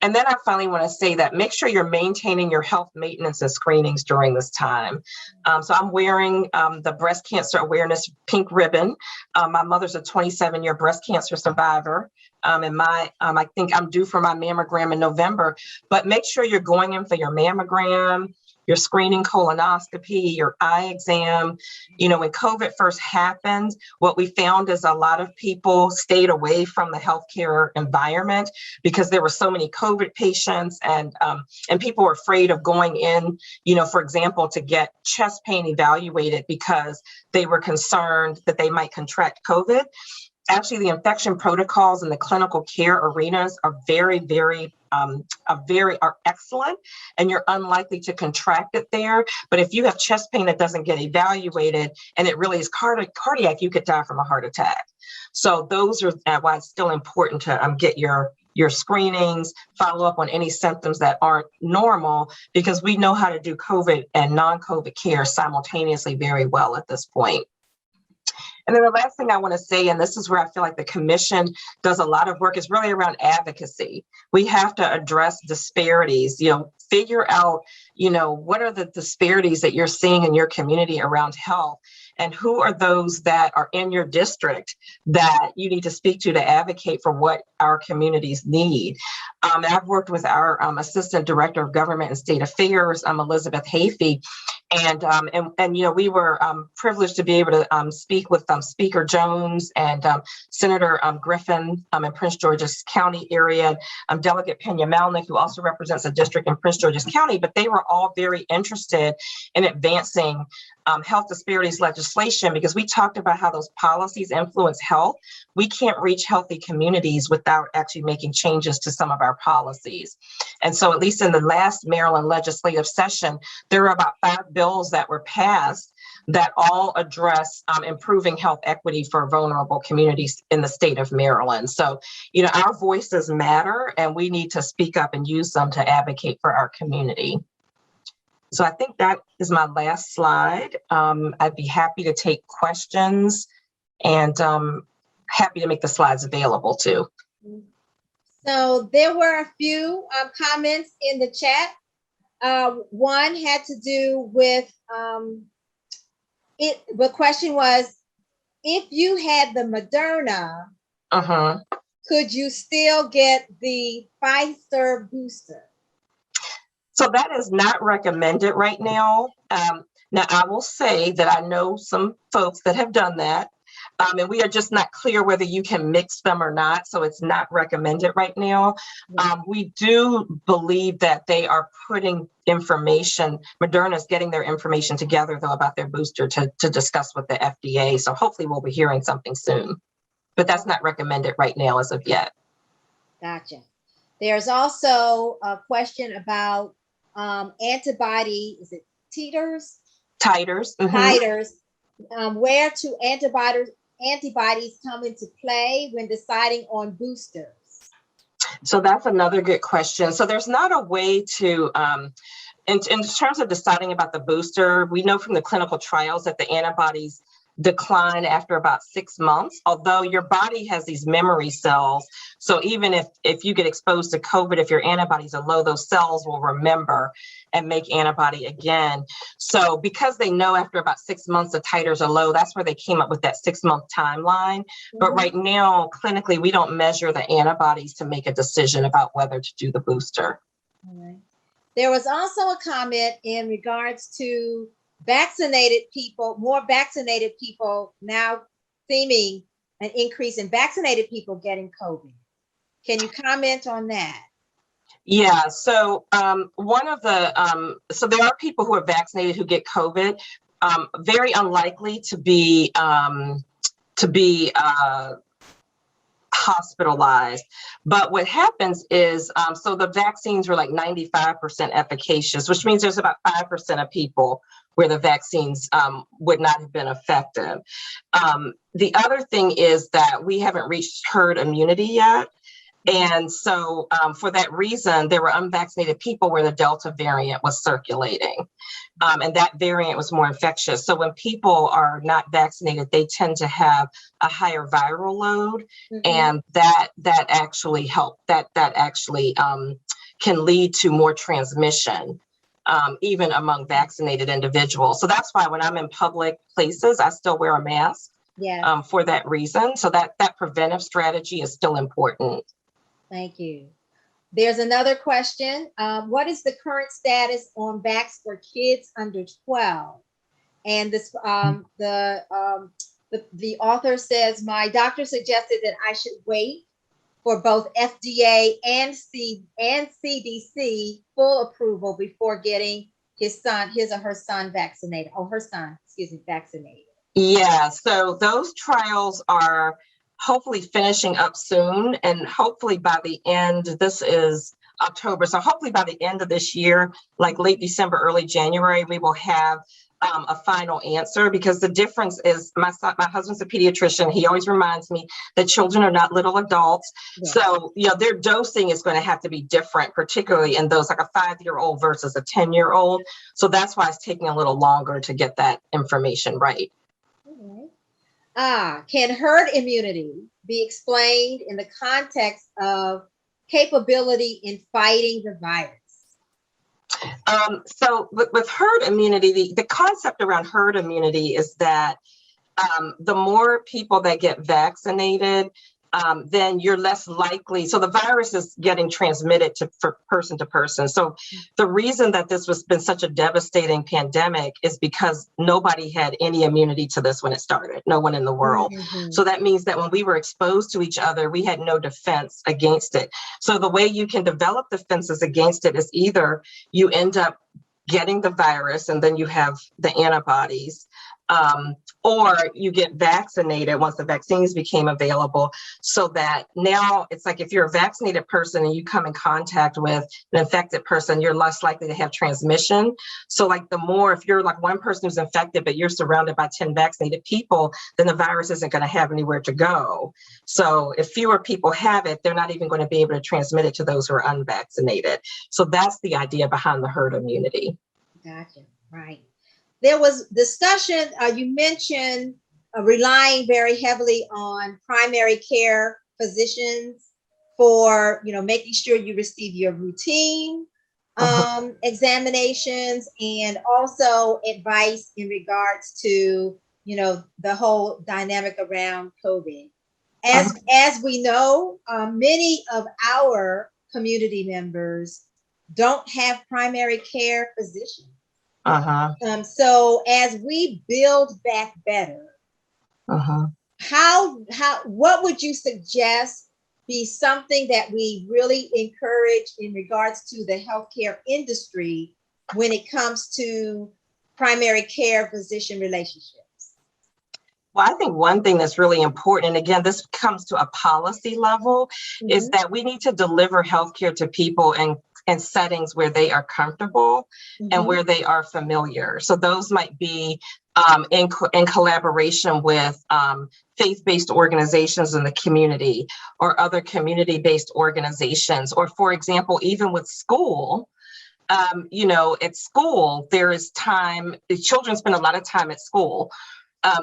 And then I finally want to say that make sure you're maintaining your health maintenance and screenings during this time. So I'm wearing the breast cancer awareness pink ribbon. My mother's a 27-year breast cancer survivor. And I think I'm due for my mammogram in November, but make sure you're going in for your mammogram, your screening colonoscopy, your eye exam. When COVID first happened, what we found is a lot of people stayed away from the healthcare environment because there were so many COVID patients, and people were afraid of going in, for example, to get chest pain evaluated because they were concerned that they might contract COVID. Actually, the infection protocols in the clinical care arenas are very, very are excellent, and you're unlikely to contract it there. But if you have chest pain that doesn't get evaluated and it really is cardiac, you could die from a heart attack. So those are why it's still important to get your screenings, follow up on any symptoms that aren't normal, because we know how to do COVID and non-COVID care simultaneously very well at this point. And then the last thing I want to say, and this is where I feel like the commission does a lot of work, is really around advocacy. We have to address disparities, figure out, what are the disparities that you're seeing in your community around health, and who are those that are in your district that you need to speak to advocate for what our communities need. I've worked with our Assistant Director of Government and State Affairs, Elizabeth Hafey, and we were privileged to be able to speak with Speaker Jones and Senator Griffin in Prince George's County area, Delegate Pena Malnick, who also represents a district in Prince George's County, but they were all very interested in advancing health disparities legislation, because we talked about how those policies influence health. We can't reach healthy communities without actually making changes to some of our policies. And so at least in the last Maryland legislative session, there were about 5 bills that were passed that all address improving health equity for vulnerable communities in the state of Maryland. So, our voices matter, and we need to speak up and use them to advocate for our community. So I think that is my last slide. I'd be happy to take questions, and happy to make the slides available too. So there were a few comments in the chat. One had to do with the question was, if you had the Moderna, could you still get the Pfizer booster? So that is not recommended right now. Now, I will say that I know some folks that have done that, and we are just not clear whether you can mix them or not. So it's not recommended right now. We do believe that they are putting information, Moderna is getting their information together, though, about their booster to discuss with the FDA. So hopefully we'll be hearing something soon. but that's not recommended right now as of yet. Gotcha. There's also a question about antibody, is it titers? Titers. Mm-hmm. Titers. Where do antibodies come into play when deciding on boosters? So that's another good question. So there's not a way to, in terms of deciding about the booster, we know from the clinical trials that the antibodies decline after about 6 months, although your body has these memory cells. So even if you get exposed to COVID, if your antibodies are low, those cells will remember and make antibody again. So because they know after about 6 months the titers are low, that's where they came up with that 6-month timeline. Mm-hmm. But right now, clinically, we don't measure the antibodies to make a decision about whether to do the booster. All right. There was also a comment in regards to vaccinated people, more vaccinated people now seeming an increase in vaccinated people getting COVID. Can you comment on that? Yeah, so one of the, so there are people who are vaccinated who get COVID, very unlikely to be hospitalized. But what happens is, so the vaccines were like 95% efficacious, which means there's about 5% of people where the vaccines would not have been effective. The other thing is that we haven't reached herd immunity yet. And so for that reason, there were unvaccinated people where the Delta variant was circulating. And that variant was more infectious. So when people are not vaccinated, they tend to have a higher viral load. Mm-hmm. And that actually can lead to more transmission, even among vaccinated individuals. So that's why when I'm in public places, I still wear a mask. Yeah. For that reason. So that preventive strategy is still important. Thank you. There's another question. What is the current status on vax for kids under 12? And this, the author says, my doctor suggested that I should wait for both FDA and CDC full approval before getting his or her son vaccinated. Vaccinated. Yeah, so those trials are hopefully finishing up soon, and hopefully by the end, this is October, so hopefully by the end of this year, like late December, early January, we will have a final answer, because the difference is my husband's a pediatrician. He always reminds me that children are not little adults. Yeah. So, their dosing is going to have to be different, particularly in those like a 5-year-old versus a 10-year-old. So that's why it's taking a little longer to get that information right. Can herd immunity be explained in the context of capability in fighting the virus? So with herd immunity, the concept around herd immunity is that the more people that get vaccinated, then you're less likely. So the virus is getting transmitted from person to person. So the reason that this has been such a devastating pandemic is because nobody had any immunity to this when it started, no one in the world. Mm-hmm. So that means that when we were exposed to each other, we had no defense against it. So the way you can develop defenses against it is either you end up getting the virus and then you have the antibodies, or you get vaccinated once the vaccines became available, so that now it's like if you're a vaccinated person and you come in contact with an infected person, you're less likely to have transmission. So like the more, if you're like one person who's infected, but you're surrounded by 10 vaccinated people, then the virus isn't going to have anywhere to go. So if fewer people have it, they're not even going to be able to transmit it to those who are unvaccinated. So that's the idea behind the herd immunity. Gotcha. Right. There was discussion, you mentioned relying very heavily on primary care physicians for, making sure you receive your routine examinations, and also advice in regards to, the whole dynamic around COVID. As we know, many of our community members don't have primary care physicians. So as we build back better, what would you suggest be something that we really encourage in regards to the healthcare industry when it comes to primary care physician relationships? Well, I think one thing that's really important, and again, this comes to a policy level, is that we need to deliver healthcare to people in settings where they are comfortable and where they are familiar. So those might be in collaboration with faith-based organizations in the community or other community-based organizations, or for example, even with school. At school, there is time, the children spend a lot of time at school.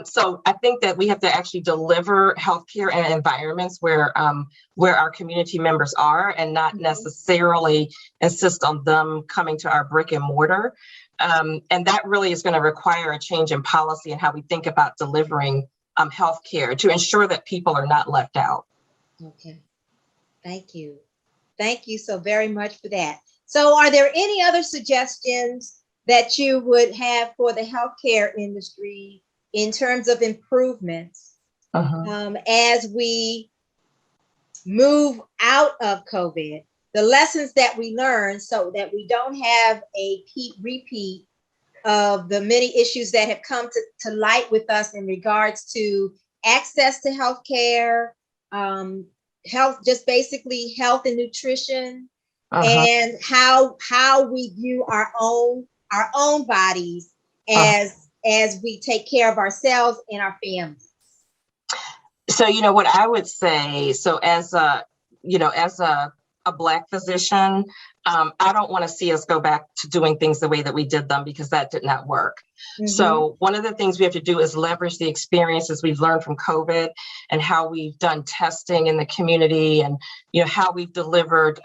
So I think that we have to actually deliver healthcare in environments where our community members are, and not necessarily insist on them coming to our brick and mortar. And that really is going to require a change in policy and how we think about delivering healthcare to ensure that people are not left out. Okay, thank you. Thank you so very much for that. So are there any other suggestions that you would have for the healthcare industry in terms of improvements as we move out of COVID, the lessons that we learned, so that we don't have a repeat of the many issues that have come to light with us in regards to access to healthcare, health, just basically health and nutrition, and how we view our own bodies as we take care of ourselves and our families. So, what I would say, so as a Black physician, I don't want to see us go back to doing things the way that we did them, because that did not work. So one of the things we have to do is leverage the experiences we've learned from COVID and how we've done testing in the community, and how we've delivered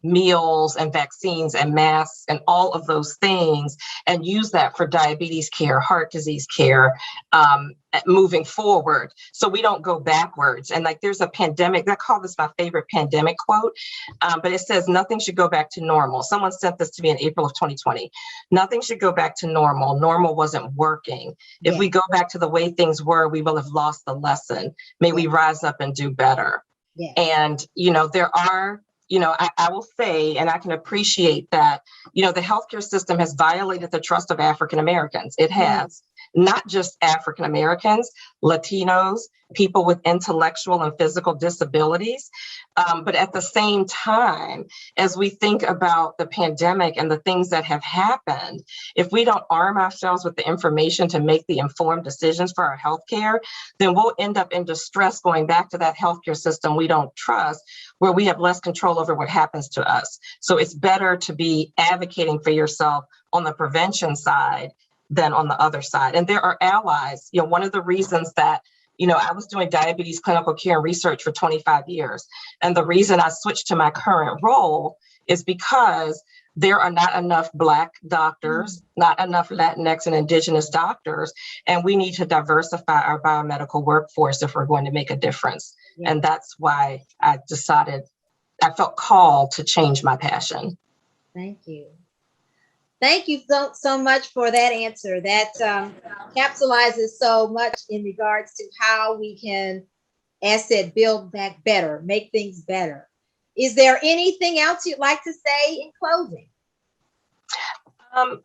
meals and vaccines and masks and all of those things, and use that for diabetes care, heart disease care, moving forward, so we don't go backwards. And like, there's a pandemic, I call this my favorite pandemic quote, but it says nothing should go back to normal. Someone sent this to me in April of 2020. Nothing should go back to normal. Normal wasn't working. If we go back to the way things were, we will have lost the lesson. May we rise up and do better. And, there are, I will say, and I can appreciate that, the healthcare system has violated the trust of African Americans. It has. Not just African Americans, Latinos, people with intellectual and physical disabilities. But at the same time, as we think about the pandemic and the things that have happened, if we don't arm ourselves with the information to make the informed decisions for our healthcare, then we'll end up in distress going back to that healthcare system we don't trust, where we have less control over what happens to us. So it's better to be advocating for yourself on the prevention side than on the other side. And there are allies. One of the reasons that, I was doing diabetes clinical care and research for 25 years. And the reason I switched to my current role is because there are not enough Black doctors, not enough Latinx and Indigenous doctors, and we need to diversify our biomedical workforce if we're going to make a difference. And that's why I felt called to change my passion. Thank you. Thank you so much for that answer. That capsulizes so much in regards to how we can, as said, build back better, make things better. Is there anything else you'd like to say in closing?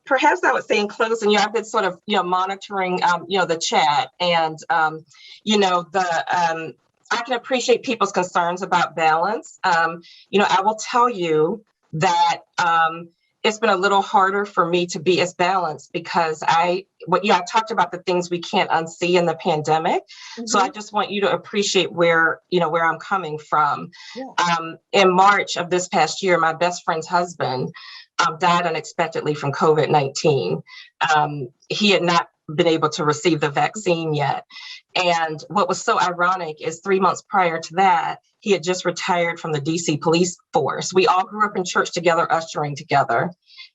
Perhaps I would say in closing, I've been sort of, monitoring, the chat, and, I can appreciate people's concerns about balance. I will tell you that it's been a little harder for me to be as balanced, because I talked about the things we can't unsee in the pandemic. So I just want you to appreciate where I'm coming from. In March of this past year, my best friend's husband died unexpectedly from COVID-19. He had not been able to receive the vaccine yet. And what was so ironic is 3 months prior to that, he had just retired from the DC police force. We all grew up in church together, ushering together.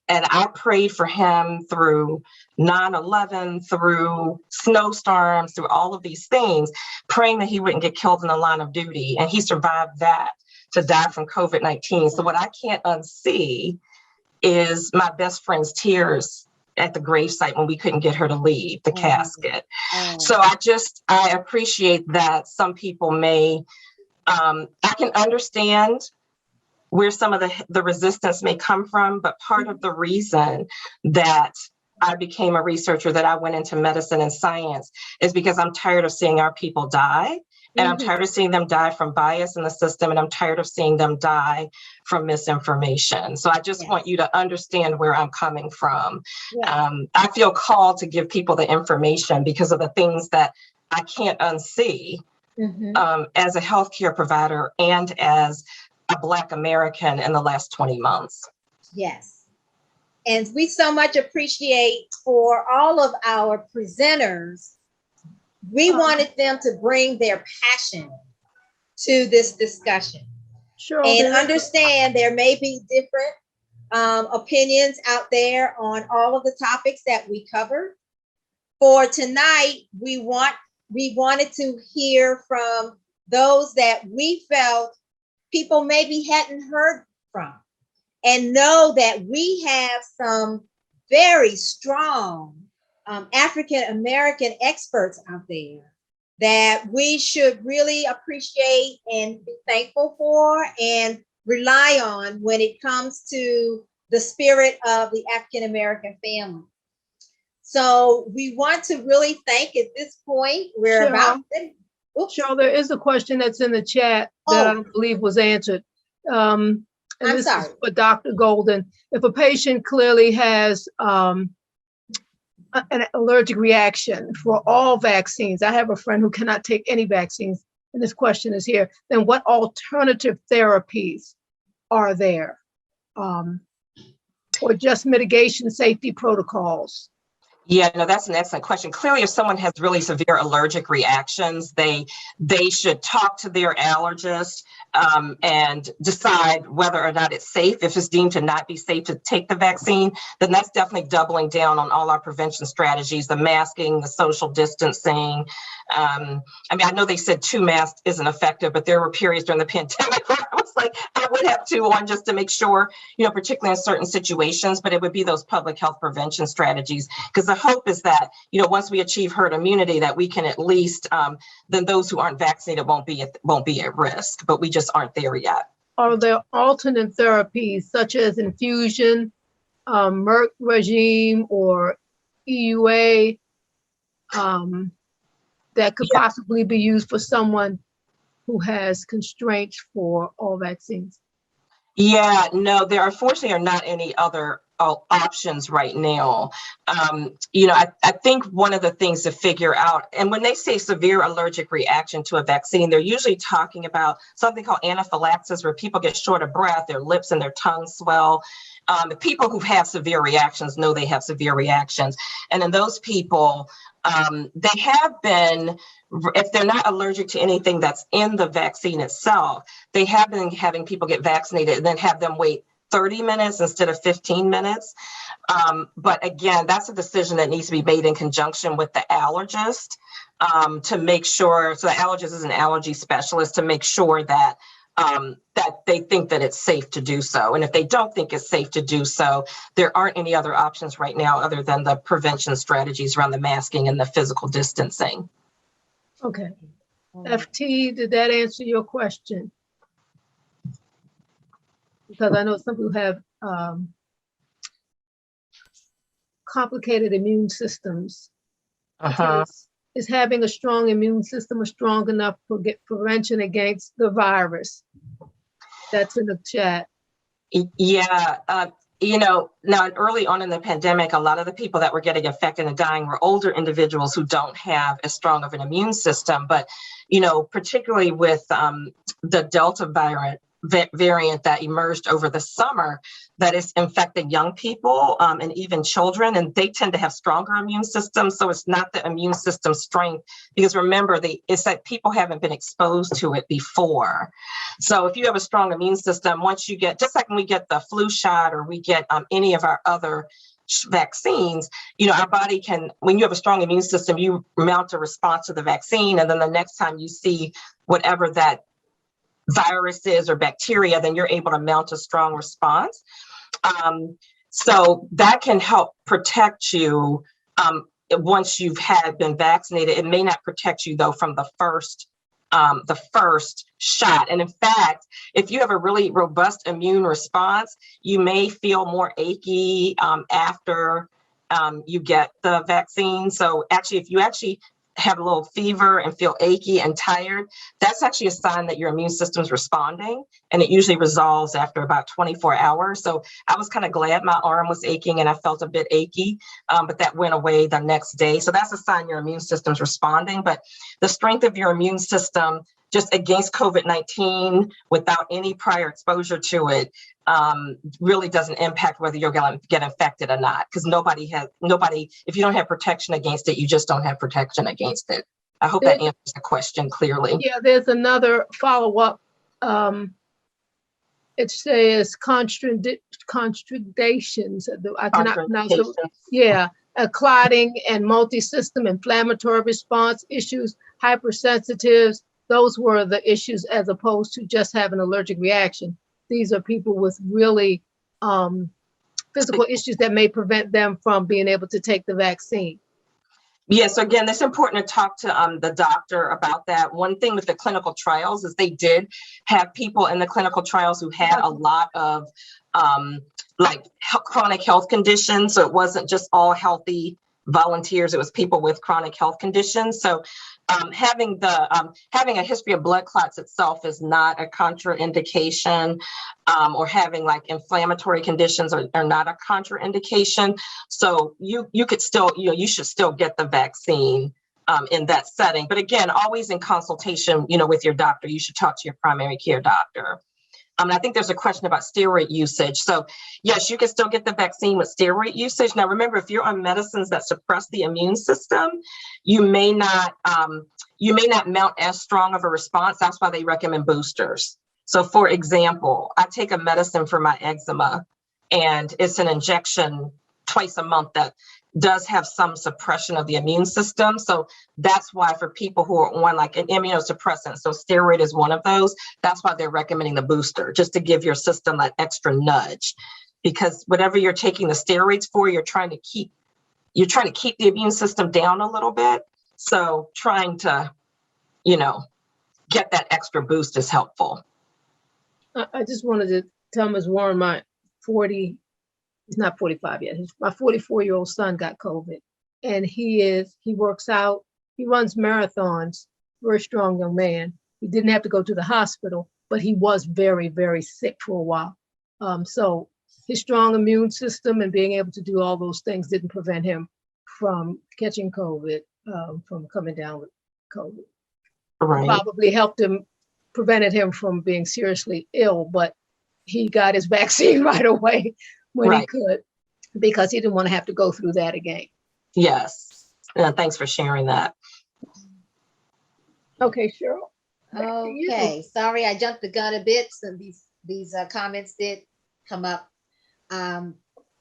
And I prayed for him through 9/11, through snowstorms, through all of these things, praying that he wouldn't get killed in the line of duty. And he survived that to die from COVID-19. So what I can't unsee is my best friend's tears at the gravesite when we couldn't get her to leave the casket. So I appreciate that some people may, I can understand where some of the resistance may come from, but part of the reason that I became a researcher, that I went into medicine and science, is because I'm tired of seeing our people die. And I'm tired of seeing them die from bias in the system, and I'm tired of seeing them die from misinformation. So I just want you to understand where I'm coming from. I feel called to give people the information because of the things that I can't unsee as a healthcare provider and as a Black American in the last 20 months. Yes. And we so much appreciate for all of our presenters. We wanted them to bring their passion to this discussion. Sure. And understand there may be different opinions out there on all of the topics that we covered. For tonight, we wanted to hear from those that we felt people maybe hadn't heard from, and know that we have some very strong African American experts out there that we should really appreciate and be thankful for and rely on when it comes to the spirit of the African American family. So we want to really thank at this point. We're about. Cheryl, there is a question that's in the chat that I don't believe was answered. And this is for Dr. Golden. If a patient clearly has an allergic reaction for all vaccines, I have a friend who cannot take any vaccines, and this question is here, then what alternative therapies are there? Or just mitigation safety protocols? Yeah, no, that's an excellent question. Clearly, if someone has really severe allergic reactions, they should talk to their allergist and decide whether or not it's safe. If it's deemed to not be safe to take the vaccine, then that's definitely doubling down on all our prevention strategies, the masking, the social distancing. I know they said 2 masks isn't effective, but there were periods during the pandemic where I was like, I would have 2 on just to make sure, particularly in certain situations, but it would be those public health prevention strategies. Because the hope is that, once we achieve herd immunity, that we can at least, then those who aren't vaccinated won't be at risk, but we just aren't there yet. Are there alternate therapies such as infusion, Merck regime, or EUA that could possibly be used for someone who has constraints for all vaccines? Yeah, no, there unfortunately are not any other options right now. I think one of the things to figure out, and when they say severe allergic reaction to a vaccine, they're usually talking about something called anaphylaxis, where people get short of breath, their lips and their tongue swell. The people who have severe reactions know they have severe reactions. And in those people, they have been, if they're not allergic to anything that's in the vaccine itself, they have been having people get vaccinated and then have them wait 30 minutes instead of 15 minutes. But again, that's a decision that needs to be made in conjunction with the allergist to make sure, so the allergist is an allergy specialist, to make sure that that they think that it's safe to do so. And if they don't think it's safe to do so, there aren't any other options right now other than the prevention strategies around the masking and the physical distancing. Okay. FT, did that answer your question? Because I know some people have complicated immune systems. Is having a strong immune system strong enough for prevention against the virus? That's in the chat. Yeah, now early on in the pandemic, a lot of the people that were getting infected and dying were older individuals who don't have as strong of an immune system. But, particularly with the Delta variant that emerged over the summer, that is infecting young people and even children, and they tend to have stronger immune systems. So it's not the immune system strength, because remember, it's that people haven't been exposed to it before. So if you have a strong immune system, once you get, just like when we get the flu shot or we get any of our other vaccines, our body can, when you have a strong immune system, you mount a response to the vaccine, and then the next time you see whatever that viruses or bacteria, then you're able to mount a strong response. So that can help protect you once you've been vaccinated. It may not protect you though from the first shot. And in fact, if you have a really robust immune response, you may feel more achy after you get the vaccine. So actually, if you actually have a little fever and feel achy and tired, that's actually a sign that your immune system's responding, and it usually resolves after about 24 hours. So I was kind of glad my arm was aching and I felt a bit achy, but that went away the next day. So that's a sign your immune system's responding. But the strength of your immune system just against COVID-19 without any prior exposure to it really doesn't impact whether you're going to get infected or not, because nobody, if you don't have protection against it, you just don't have protection against it. I hope that answers the question clearly. Yeah, there's another follow-up. It says contradictions. I cannot pronounce it. Yeah, clotting and multi-system inflammatory response issues, hypersensitives. Those were the issues as opposed to just having an allergic reaction. These are people with really physical issues that may prevent them from being able to take the vaccine. Yes, so again, it's important to talk to the doctor about that. One thing with the clinical trials is they did have people in the clinical trials who had a lot of chronic health conditions. So it wasn't just all healthy volunteers, it was people with chronic health conditions. So having a history of blood clots itself is not a contraindication, or having like inflammatory conditions are not a contraindication. So you could still, you should still get the vaccine in that setting. But again, always in consultation, with your doctor. You should talk to your primary care doctor. I think there's a question about steroid usage. So yes, you can still get the vaccine with steroid usage. Now, remember, if you're on medicines that suppress the immune system, you may not mount as strong of a response. That's why they recommend boosters. So for example, I take a medicine for my eczema, and it's an injection twice a month that does have some suppression of the immune system. So that's why for people who are on like an immunosuppressant, so steroid is one of those, that's why they're recommending the booster, just to give your system that extra nudge. Because whatever you're taking the steroids for, you're trying to keep the immune system down a little bit. So trying to, get that extra boost is helpful. I just wanted to tell Ms. Warren, he's not 45 yet. My 44-year-old son got COVID, and he works out. He runs marathons. Very strong young man. He didn't have to go to the hospital, but he was very, very sick for a while. So his strong immune system and being able to do all those things didn't prevent him from catching COVID, from coming down with COVID. Right. Probably prevented him from being seriously ill, but he got his vaccine right away when he could, because he didn't want to have to go through that again. Yes. Thanks for sharing that. Okay, Cheryl. Okay, sorry, I jumped the gun a bit. So these comments did come up. All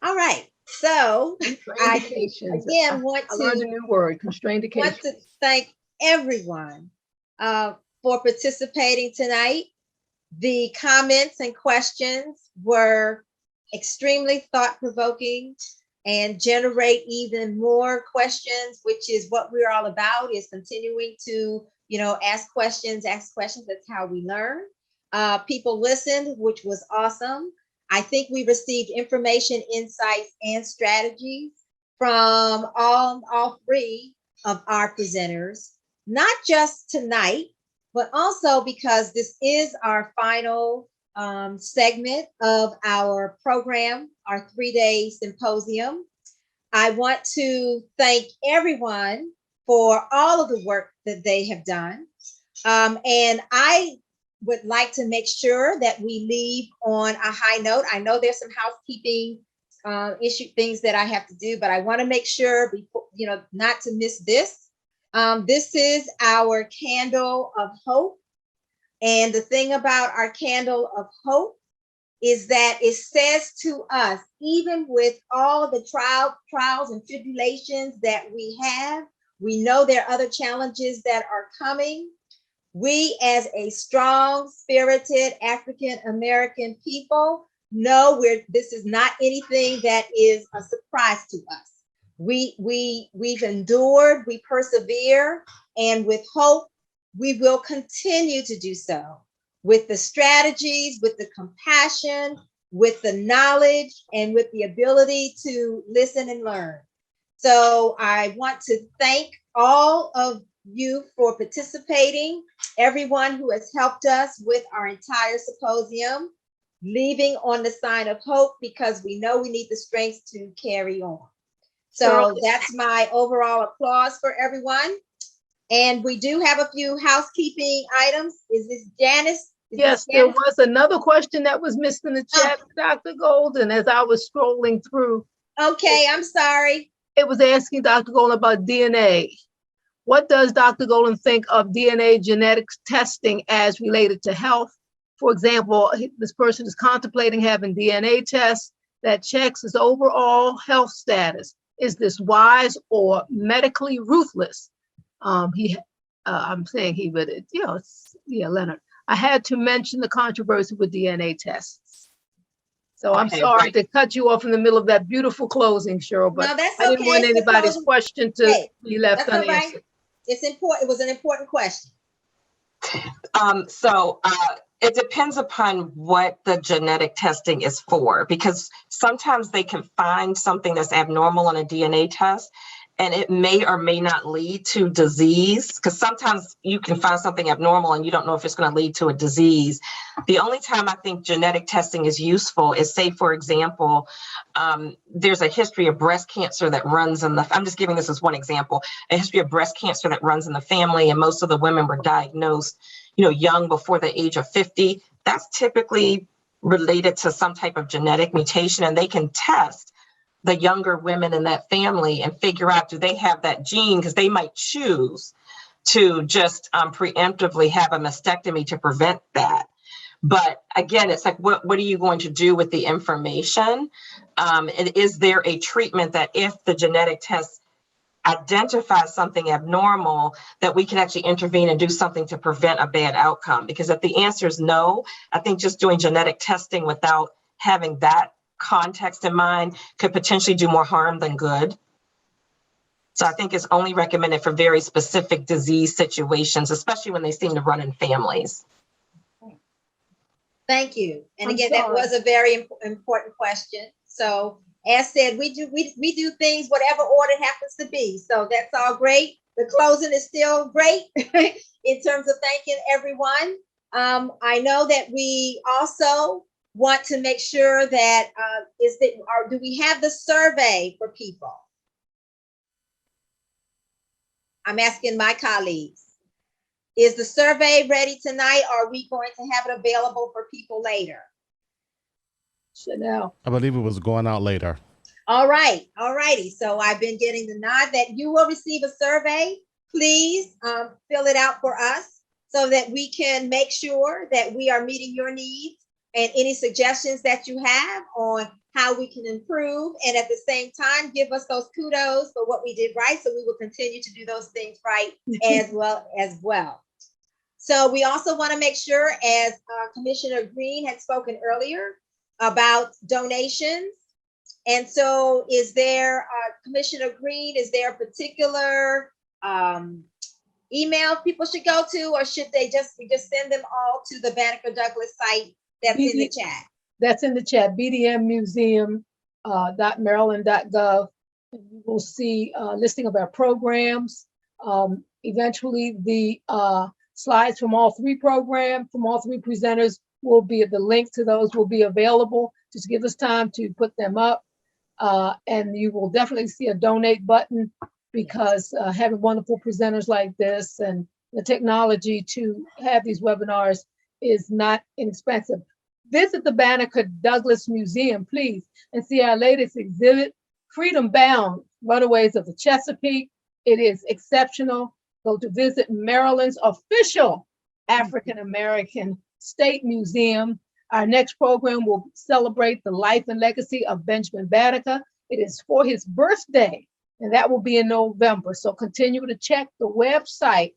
right, so I again want to learn a new word, contraindication. Want to thank everyone for participating tonight. The comments and questions were extremely thought-provoking and generate even more questions, which is what we're all about, is continuing to, ask questions. That's how we learn. People listened, which was awesome. I think we received information, insights, and strategies from all three of our presenters, not just tonight, but also because this is our final segment of our program, our 3-day symposium. I want to thank everyone for all of the work that they have done. And I would like to make sure that we leave on a high note. I know there's some housekeeping things that I have to do, but I want to make sure before, not to miss this. This is our candle of hope. And the thing about our candle of hope is that it says to us, even with all of the trials and tribulations that we have, we know there are other challenges that are coming. We, as a strong, spirited African-American people, know this is not anything that is a surprise to us. We've endured, we persevere, and with hope, we will continue to do so with the strategies, with the compassion, with the knowledge, and with the ability to listen and learn. So I want to thank all of you for participating, everyone who has helped us with our entire symposium, leaving on the sign of hope, because we know we need the strength to carry on. So that's my overall applause for everyone. And we do have a few housekeeping items. Is this Janice? Yes, there was another question that was missed in the chat, Dr. Golden, as I was scrolling through. Okay, I'm sorry. It was asking Dr. Golden about DNA. What does Dr. Golden think of DNA genetics testing as related to health? For example, this person is contemplating having DNA tests that checks his overall health status. Is this wise or medically ruthless? I'm saying he, but it, you know, yeah, Leonard. I had to mention the controversy with DNA tests. So I'm sorry to cut you off in the middle of that beautiful closing, Cheryl, but no, that's I didn't want anybody's question to be left unanswered. Right. It's important. It was an important question. It depends upon what the genetic testing is for, because sometimes they can find something that's abnormal on a DNA test, and it may or may not lead to disease, because sometimes you can find something abnormal and you don't know if it's going to lead to a disease. The only time I think genetic testing is useful is, say, for example, there's a history of breast cancer that runs in the, I'm just giving this as one example, a history of breast cancer that runs in the family, and most of the women were diagnosed, you know, young, before the age of 50. That's typically related to some type of genetic mutation, and they can test the younger women in that family and figure out, do they have that gene? Because they might choose to just preemptively have a mastectomy to prevent that. But again, it's like, what are you going to do with the information? And is there a treatment that, if the genetic test identifies something abnormal, that we can actually intervene and do something to prevent a bad outcome? Because if the answer is no, I think just doing genetic testing without having that context in mind could potentially do more harm than good. So I think it's only recommended for very specific disease situations, especially when they seem to run in families. Thank you. And again, that was a very important question. So as said, we do things whatever order it happens to be. So that's all great. The closing is still great in terms of thanking everyone. I know that we also want to make sure that do we have the survey for people? I'm asking my colleagues. Is the survey ready tonight, or are we going to have it available for people later? Chanel. I believe it was going out later. All right. All righty. So I've been getting the nod that you will receive a survey. Please fill it out for us so that we can make sure that we are meeting your needs and any suggestions that you have on how we can improve. And at the same time, give us those kudos for what we did right. So we will continue to do those things right as well. So we also want to make sure, as Commissioner Green had spoken earlier, about donations. And so is there, Commissioner Green, is there a particular email people should go to, or should we just send them all to the Banneker-Douglass site that's in the chat? That's in the chat, bdmmuseum.maryland.gov. You will see a listing of our programs. Eventually, the slides from all three programs, from all three presenters, will be, the link to those will be available. Just give us time to put them up. And you will definitely see a donate button, because having wonderful presenters like this and the technology to have these webinars is not inexpensive. Visit the Banneker-Douglass Museum, please, and see our latest exhibit, Freedom Bound, Runaways of the Chesapeake. It is exceptional. Go to visit Maryland's official African-American State Museum. Our next program will celebrate the life and legacy of Benjamin Banneker. It is for his birthday, and that will be in November. So continue to check the website,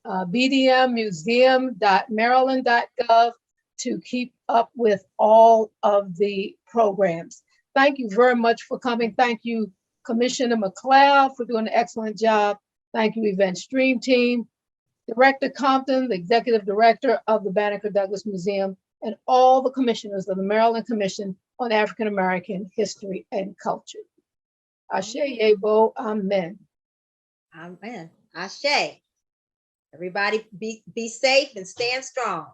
bdmmuseum.maryland.gov, to keep up with all of the programs. Thank you very much for coming. Thank you, Commissioner McLeod, for doing an excellent job. Thank you, Event Stream Team, Director Compton, the Executive Director of the Banneker-Douglass Museum, and all the commissioners of the Maryland Commission on African American History and Culture. Ashe, Yebo, Amen. Amen. Ashe. Everybody be safe and stand strong.